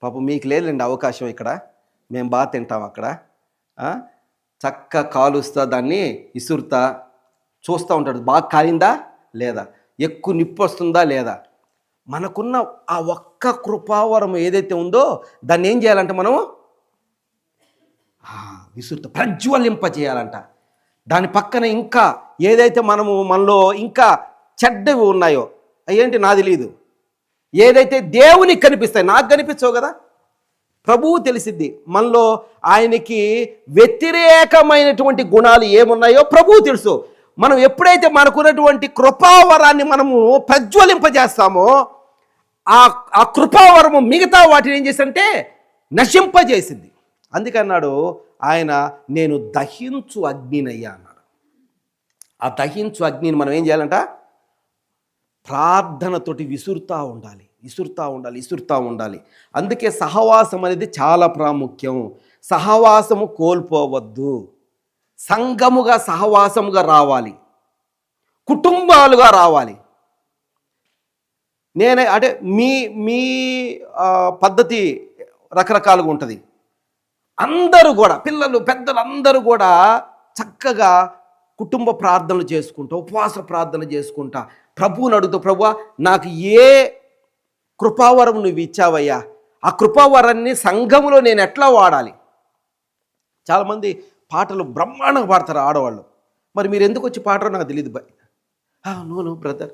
పాపం మీకు లేదండి అవకాశం, ఇక్కడ మేము బాగా తింటాం. అక్కడ చక్క కాలుస్తా దాన్ని ఇసురుతా చూస్తూ ఉంటాడు, బాగా కాలిందా లేదా, ఎక్కువ నిప్పు వస్తుందా లేదా. మనకున్న ఆ ఒక్క కృపావరం ఏదైతే ఉందో దాన్ని ఏం చేయాలంటే మనము విసురుతా ప్రజ్వలింపజేయాలంట. దాని పక్కన ఇంకా ఏదైతే మనలో ఇంకా చెడ్డవి ఉన్నాయో అయ్యేంటి నాకు తెలియదు, ఏదైతే దేవునికి కనిపిస్తాయి, నాకు కనిపించవు కదా, ప్రభువు తెలిసిద్ది. మనలో ఆయనకి వ్యతిరేకమైనటువంటి గుణాలు ఏమున్నాయో ప్రభువు తెలుసు. మనం ఎప్పుడైతే మనకున్నటువంటి కృపావరాన్ని మనము ప్రజ్వలింపజేస్తామో ఆ కృపావరము మిగతా వాటిని ఏం చేస్తుంటే నశింపజేసింది. అందుకన్నాడు ఆయన, నేను దహించు అగ్నినయ్యా అన్నాడు. ఆ దహించు అగ్నిని మనం ఏం చేయాలంట? ప్రార్థనతోటి విసురుతూ ఉండాలి. అందుకే సహవాసం అనేది చాలా ప్రాముఖ్యం. సహవాసము కోల్పోవద్దు. సంఘముగా సహవాసముగా రావాలి, కుటుంబాలుగా రావాలి. అంటే మీ పద్ధతి రకరకాలుగా ఉంటుంది. అందరూ కూడా, పిల్లలు పెద్దలు అందరూ కూడా చక్కగా కుటుంబ ప్రార్థనలు చేసుకుంటా, ఉపవాస ప్రార్థన చేసుకుంటా ప్రభువుని అడుగుతూ, ప్రభువా నాకు ఏ కృపావరం నువ్వు ఇచ్చావయ్యా, ఆ కృపావరాన్ని సంఘములో నేను ఎట్లా వాడాలి? చాలామంది పాటలు బ్రహ్మాండంగా పాడతారు ఆడవాళ్ళు. మరి మీరు ఎందుకు వచ్చి పాడరో నాకు తెలియదు బాయ్. నో బ్రదర్,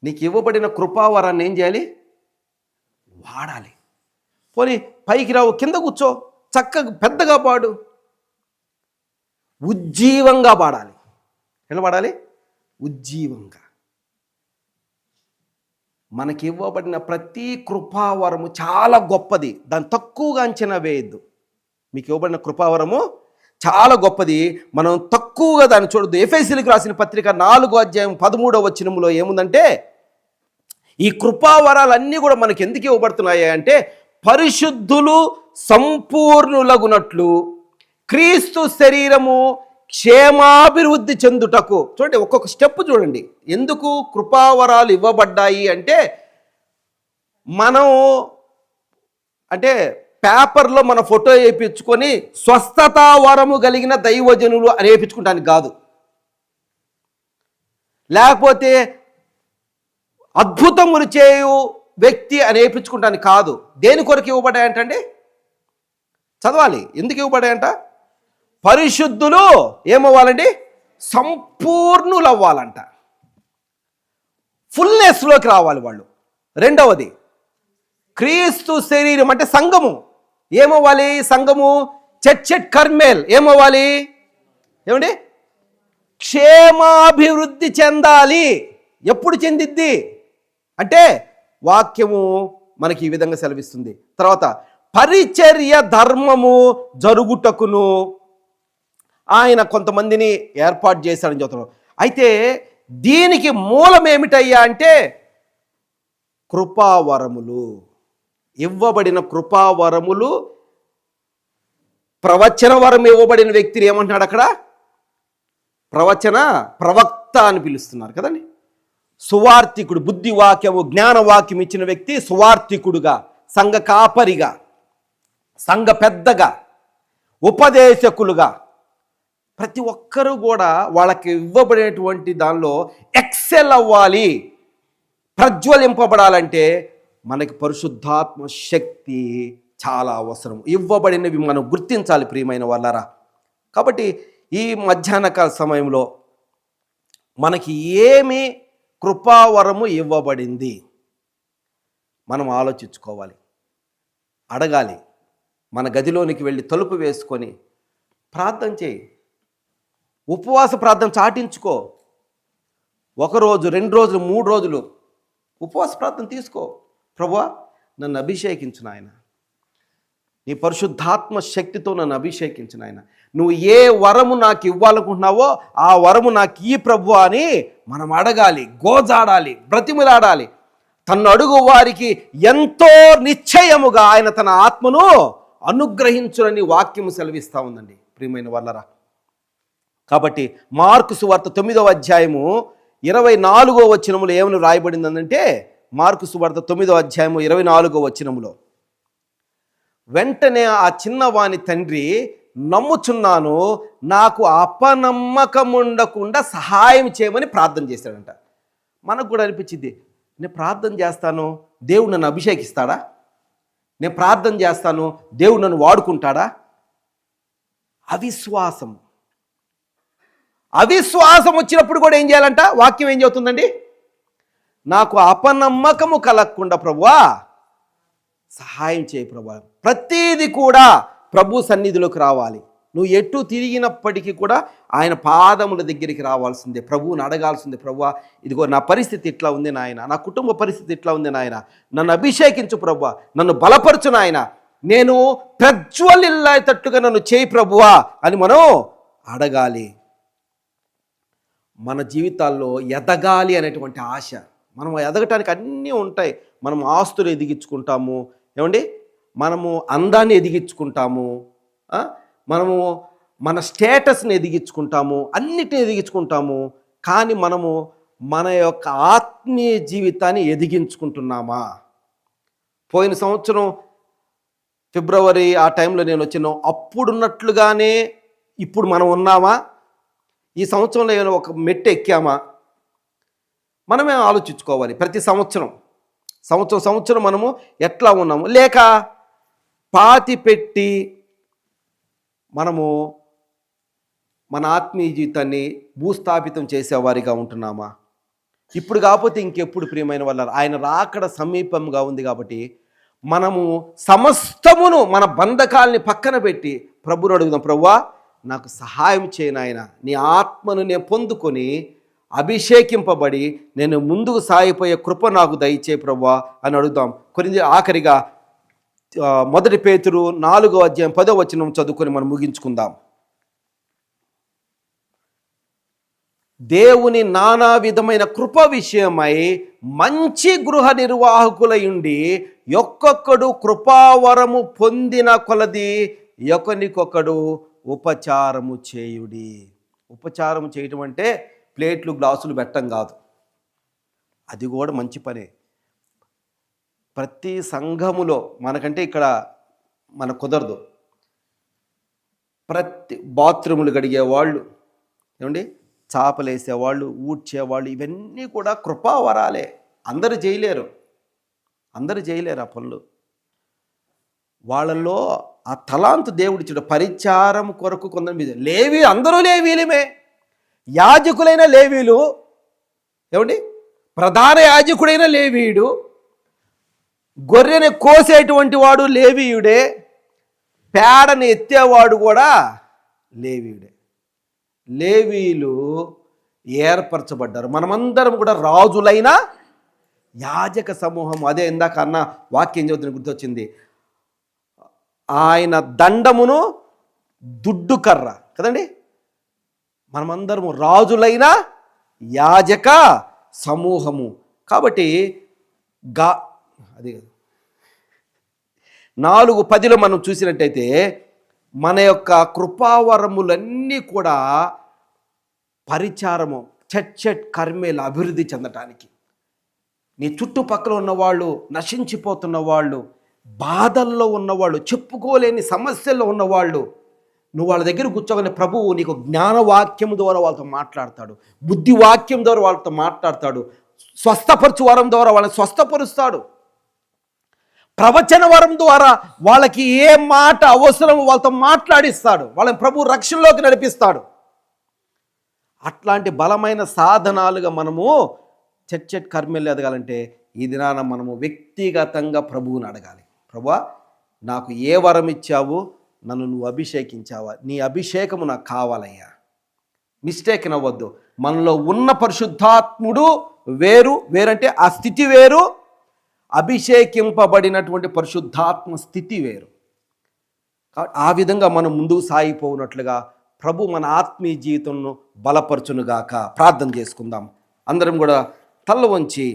నీకు ఇవ్వబడిన కృపావరాన్ని ఏం చేయాలి? వాడాలి. పోనీ పైకి రావు, కింద కూర్చో, చక్కగా పెద్దగా పాడు, ఉజ్జీవంగా పాడాలి. ఎలా పాడాలి? ఉజ్జీవంగా. మనకి ఇవ్వబడిన ప్రతి కృపావరము చాలా గొప్పది, దాన్ని తక్కువగా అంచనా వేయద్దు. మీకు ఇవ్వబడిన కృపావరము చాలా గొప్పది, మనం తక్కువగా దాన్ని చూడద్దు. ఎఫెసీయులకు రాసిన పత్రిక 4వ అధ్యాయం 13వ వచనంలో ఏముందంటే, ఈ కృపావరాలన్నీ కూడా మనకి ఎందుకు ఇవ్వబడుతున్నాయి అంటే, పరిశుద్ధులు సంపూర్ణులగునట్లు క్రీస్తు శరీరము క్షేమాభివృద్ధి చెందుటకు. చూడండి, ఒక్కొక్క స్టెప్ చూడండి. ఎందుకు కృపావరాలు ఇవ్వబడ్డాయి అంటే, మనం అంటే పేపర్లో మన ఫోటో వేయించుకొని స్వస్థత వరము కలిగిన దైవజనులు అని వేయించుకుంటానికి కాదు, లేకపోతే అద్భుతములు చేయు వ్యక్తి అని వేయించుకుంటానికి కాదు. దేని కొరకు ఇవ్వబడ్డాయంటండి? చదవాలి. ఎందుకు ఇవ్వబడ్డాయంట? పరిశుద్ధులు ఏమవ్వాలండి? సంపూర్ణులు అవ్వాలంట, ఫుల్నెస్లోకి రావాలి వాళ్ళు. రెండవది, క్రీస్తు శరీరం అంటే సంఘము ఏమవ్వాలి? సంఘము చర్చ్ కర్మేల్ ఏమవ్వాలి? ఏమండి? క్షేమాభివృద్ధి చెందాలి. ఎప్పుడు చెందిద్ది అంటే వాక్యము మనకి ఈ విధంగా సెలవిస్తుంది. తర్వాత పరిచర్య ధర్మము జరుగుటకును ఆయన కొంతమందిని ఏర్పాటు చేశాడని చెప్తున్నాడు. అయితే దీనికి మూలం ఏమిటయ్యా అంటే కృపావరములు. ఇవ్వబడిన కృపావరములు. ప్రవచన వరం ఇవ్వబడిన వ్యక్తిని ఏమంటున్నాడు అక్కడ? ప్రవక్త అని పిలుస్తున్నారు కదండి. సువార్థికుడు, బుద్ధివాక్యము జ్ఞానవాక్యం ఇచ్చిన వ్యక్తి సువార్థికుడుగా, సంఘ కాపరిగా, సంఘ పెద్దగా, ఉపదేశకులుగా ప్రతి ఒక్కరూ కూడా వాళ్ళకి ఇవ్వబడేటువంటి దానిలో ఎక్సెల్ అవ్వాలి. ప్రజ్వలింపబడాలంటే మనకి పరిశుద్ధాత్మ శక్తి చాలా అవసరం. ఇవ్వబడినవి మనం గుర్తించాలి ప్రియమైన వాళ్ళారా. కాబట్టి ఈ మధ్యాహ్నకాల సమయంలో మనకి ఏమి కృపావరము ఇవ్వబడింది మనం ఆలోచించుకోవాలి, అడగాలి. మన గదిలోనికి వెళ్ళి తలుపు వేసుకొని ప్రార్థన చేయి. ఉపవాస ప్రార్థన చాటించుకో. 1 రోజు, 2 రోజులు, 3 రోజులు ఉపవాస ప్రార్థన తీసుకో. ప్రభువా, నన్ను అభిషేకించు నాయన, నీ పరిశుద్ధాత్మ శక్తితో నన్ను అభిషేకించు నాయన. నువ్వు ఏ వరము నాకు ఇవ్వాలనుకుంటున్నావో ఆ వరము నాకు ఈ ప్రభువా అని మనం అడగాలి, గోజాడాలి, బ్రతిమిలాడాలి. తన్ను అడుగు వారికి ఎంతో నిశ్చయముగా ఆయన తన ఆత్మను అనుగ్రహించునని వాక్యము సెలవిస్తూ ఉందండి ప్రియమైన వాళ్ళరా. కాబట్టి మార్కు సువార్త 9వ అధ్యాయము 24వ వచనములో ఏమని రాయబడిందంటే, మార్కు సువార్త 9వ అధ్యాయము 24వ వచనములో, వెంటనే ఆ చిన్నవాని తండ్రి, నమ్ముచున్నాను, నాకు అపనమ్మకముండకుండా సహాయం చేయమని ప్రార్థన చేశాడంట. మనకు కూడా అనిపించింది, నేను ప్రార్థన చేస్తాను, దేవుడు నన్ను అభిషేకిస్తాడా? నేను ప్రార్థన చేస్తాను, దేవుడు నన్ను వాడుకుంటాడా? అవిశ్వాసం వచ్చినప్పుడు కూడా ఏం చేయాలంట? వాక్యం ఏం చెబుతుందండి? నాకు అపనమ్మకము కలగకుండా ప్రభువా సహాయం చేయి ప్రభువా. ప్రతిదీ కూడా ప్రభు సన్నిధిలోకి రావాలి. నువ్వు ఎటు తిరిగినప్పటికీ కూడా ఆయన పాదముల దగ్గరికి రావాల్సిందే, ప్రభువుని అడగాల్సిందే. ప్రభువా, ఇదిగో నా పరిస్థితి ఇట్లా ఉంది నాయన, నా కుటుంబ పరిస్థితి ఇట్లా ఉంది నాయన, నన్ను అభిషేకించు ప్రభువా, నన్ను బలపరచు నాయన, నేను ప్రజ్వలిల్లేటట్టుగా నన్ను చేయి ప్రభువా అని మనం అడగాలి. మన జీవితాల్లో ఎదగాలి అనేటువంటి ఆశ, మనం ఎదగటానికి అన్నీ ఉంటాయి. మనం ఆస్తులు ఎదిగించుకుంటాము, ఏమండి, మనము అందాన్ని ఎదిగించుకుంటాము, మనము మన స్టేటస్ని ఎదిగించుకుంటాము, అన్నిటిని ఎదిగించుకుంటాము. కానీ మనము మన యొక్క ఆత్మీయ జీవితాన్ని ఎదిగించుకుంటున్నామా? పోయిన సంవత్సరం ఫిబ్రవరి ఆ టైంలో నేను వచ్చాను, అప్పుడున్నట్లుగానే ఇప్పుడు మనం ఉన్నామా? ఈ సంవత్సరంలో ఏమైనా ఒక మెట్టు ఎక్కామా? మనమే ఆలోచించుకోవాలి. ప్రతి సంవత్సరం మనము ఎట్లా ఉన్నాము, లేక పాతి పెట్టి మనము మన ఆత్మీయ జీవితాన్ని భూస్థాపితం చేసేవారిగా ఉంటున్నామా? ఇప్పుడు కాకపోతే ఇంకెప్పుడు ప్రియమైన వాళ్ళ, ఆయన రాకడ సమీపంగా ఉంది కాబట్టి మనము సమస్తమును మన బంధకాల్ని పక్కన పెట్టి ప్రభువుని అడుగుదాం. ప్రభువా, నాకు సహాయం చేయను ఆయన, నీ ఆత్మను నేను పొందుకొని అభిషేకింపబడి నేను ముందుకు సాగిపోయే కృప నాకు దయచే ప్రభువా అని అడుగుదాం. ఆఖరిగా 1 పేతురు 4వ అధ్యాయం 10వ వచనం చదువుకొని మనం ముగించుకుందాం. దేవుని నానా విధమైన కృప విషయమై మంచి గృహ నిర్వాహకులయుండి ఒక్కొక్కడు కృపావరము పొందిన కొలది ఒకనికొకడు ఉపచారము చేయుడి. ఉపచారము చేయటం అంటే ప్లేట్లు గ్లాసులు పెట్టడం కాదు, అది కూడా మంచి పనే. ప్రతి సంఘములో మనకంటే ఇక్కడ మనకు కుదరదు. ప్రతి బాత్రూములు కడిగేవాళ్ళు, ఏమండి, చాపలు వేసేవాళ్ళు, ఊడ్చేవాళ్ళు, ఇవన్నీ కూడా కృపావరాలే. అందరూ చేయలేరు ఆ పనులు. వాళ్ళల్లో ఆ తలాంతు దేవుడిచ్చాడు. పరిచారం కొరకు కొందరు మీద లేవి, అందరూ లేవీలమే. యాజకులైన లేవీలు, ఏమండి, ప్రధాన యాజకుడైన లేవీయుడు, గొర్రెని కోసేటువంటి వాడు లేవీయుడే, పేడని ఎత్తేవాడు కూడా లేవీయుడే. లేవీయులు ఏర్పరచబడ్డారు. మనమందరం కూడా రాజులైన యాజక సమూహం. అదే ఇందాక అన్న వాక్యం చదువుతున్న గుర్తొచ్చింది. ఆయన దండమును దుడ్డు కర్ర కదండి. మనమందరము రాజులైన యాజక సమూహము. కాబట్టి అది 4:10 మనం చూసినట్టయితే మన యొక్క కృపావరములన్నీ కూడా పరిచారము, చర్చ్ కర్మేలు అభివృద్ధి చెందటానికి. నీ చుట్టుపక్కల ఉన్నవాళ్ళు, నశించిపోతున్న వాళ్ళు, బాధల్లో ఉన్నవాళ్ళు, చెప్పుకోలేని సమస్యల్లో ఉన్నవాళ్ళు, నువ్వు వాళ్ళ దగ్గర కూర్చోగానే ప్రభువు నీకు జ్ఞానవాక్యం ద్వారా వాళ్ళతో మాట్లాడతాడు, బుద్ధి వాక్యం ద్వారా వాళ్ళతో మాట్లాడతాడు, స్వస్థపరచు వరం ద్వారా వాళ్ళని స్వస్థపరుస్తాడు, ప్రవచన వరం ద్వారా వాళ్ళకి ఏ మాట అవసరం వాళ్ళతో మాట్లాడిస్తాడు, వాళ్ళని ప్రభు రక్షణలోకి నడిపిస్తాడు. అట్లాంటి బలమైన సాధనాలుగా మనము చర్చ్ కర్మలు ఎదగాలంటే ఈ దినాన మనము వ్యక్తిగతంగా ప్రభువుని అడగాలి. ప్రభువా, నాకు ఏ వరం ఇచ్చావు, నన్ను నువ్వు అభిషేకించావా, నీ అభిషేకము నాకు కావాలయ్యా. మిస్టేక్ నవ్వద్దు. మనలో ఉన్న పరిశుద్ధాత్ముడు వేరంటే ఆ స్థితి వేరు, అభిషేకింపబడినటువంటి పరిశుద్ధాత్మ స్థితి వేరు. ఆ విధంగా మనం ముందుకు సాగిపోనట్లుగా ప్రభు మన ఆత్మీయ జీవితంను బలపరచునుగాక. ప్రార్థన చేసుకుందాం. అందరం కూడా తల్ల వంచి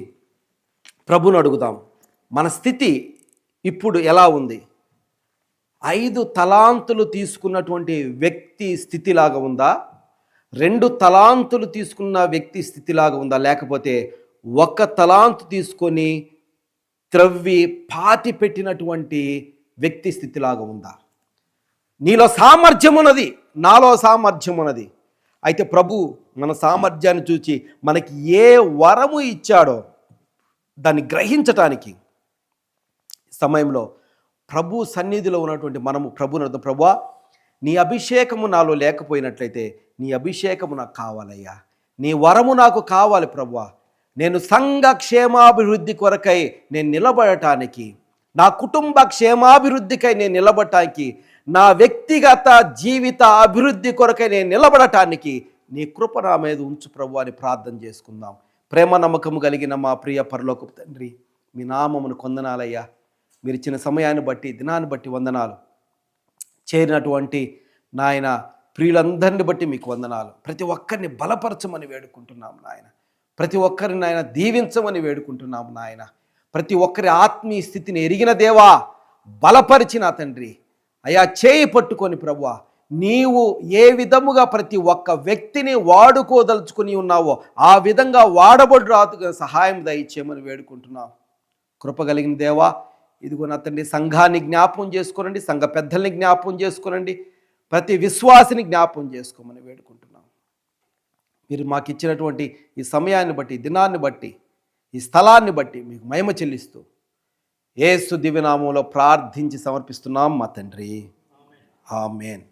ప్రభుని అడుగుదాం. మన స్థితి ఇప్పుడు ఎలా ఉంది? 5 తలాంతులు తీసుకున్నటువంటి వ్యక్తి స్థితిలాగా ఉందా? 2 తలాంతులు తీసుకున్న వ్యక్తి స్థితిలాగా ఉందా? లేకపోతే 1 తలాంతు తీసుకొని త్రవ్వి పాతి పెట్టినటువంటి వ్యక్తి స్థితిలాగా ఉందా? నీలో సామర్థ్యం ఉన్నది, నాలో సామర్థ్యం ఉన్నది. అయితే ప్రభు మన సామర్థ్యాన్ని చూచి మనకి ఏ వరము ఇచ్చాడో దాన్ని గ్రహించటానికి సమయంలో ప్రభు సన్నిధిలో ఉన్నటువంటి మనము ప్రభుని అర్థం, ప్రభువా, నీ అభిషేకము నాలో లేకపోయినట్లయితే నీ అభిషేకము నాకు కావాలయ్యా, నీ వరము నాకు కావాలి ప్రభువా. నేను సంఘ క్షేమాభివృద్ధి కొరకై నేను నిలబడటానికి, నా కుటుంబ క్షేమాభివృద్ధికై నేను నిలబడటానికి, నా వ్యక్తిగత జీవిత అభివృద్ధి కొరకై నేను నిలబడటానికి నీ కృప నా మీద ఉంచు ప్రభు అని ప్రార్థన చేసుకుందాం. ప్రేమ నమ్మకము కలిగిన మా ప్రియ పరలోకపు తండ్రి, మీ నామమును కొందనాలయ్యా. మీరు ఇచ్చిన సమయాన్ని బట్టి, దినాన్ని బట్టి వందనాలు. చేరినటువంటి నాయన ప్రియులందరిని బట్టి మీకు వందనాలు. ప్రతి ఒక్కరిని బలపరచమని వేడుకుంటున్నాం నాయన. ప్రతి ఒక్కరిని నాయన దీవించమని వేడుకుంటున్నాం నాయన. ప్రతి ఒక్కరి ఆత్మీయ స్థితిని ఎరిగిన దేవా బలపరిచిన తండ్రి అయా, చేయి పట్టుకొని ప్రభువా, నీవు ఏ విధముగా ప్రతి ఒక్క వ్యక్తిని వాడుకోదలుచుకుని ఉన్నావో ఆ విధంగా వాడబడి రాతుగా సహాయం దయచేయమని వేడుకుంటున్నాం. కృప కలిగిన దేవా, ఇదిగో నా తండ్రి, సంఘాన్ని జ్ఞాపకం చేసుకోనండి, సంఘ పెద్దల్ని జ్ఞాపకం చేసుకోనండి, ప్రతి విశ్వాసిని జ్ఞాపకం చేసుకోమని వేడుకుంటున్నాం. మీరు మాకు ఇచ్చినటువంటి ఈ సమయాన్ని బట్టి, దినాన్ని బట్టి, ఈ స్థలాన్ని బట్టి మీకు మహిమ చెల్లిస్తూ యేసు దివ్యనామంలో ప్రార్థించి సమర్పిస్తున్నాం మా తండ్రి. ఆమేన్.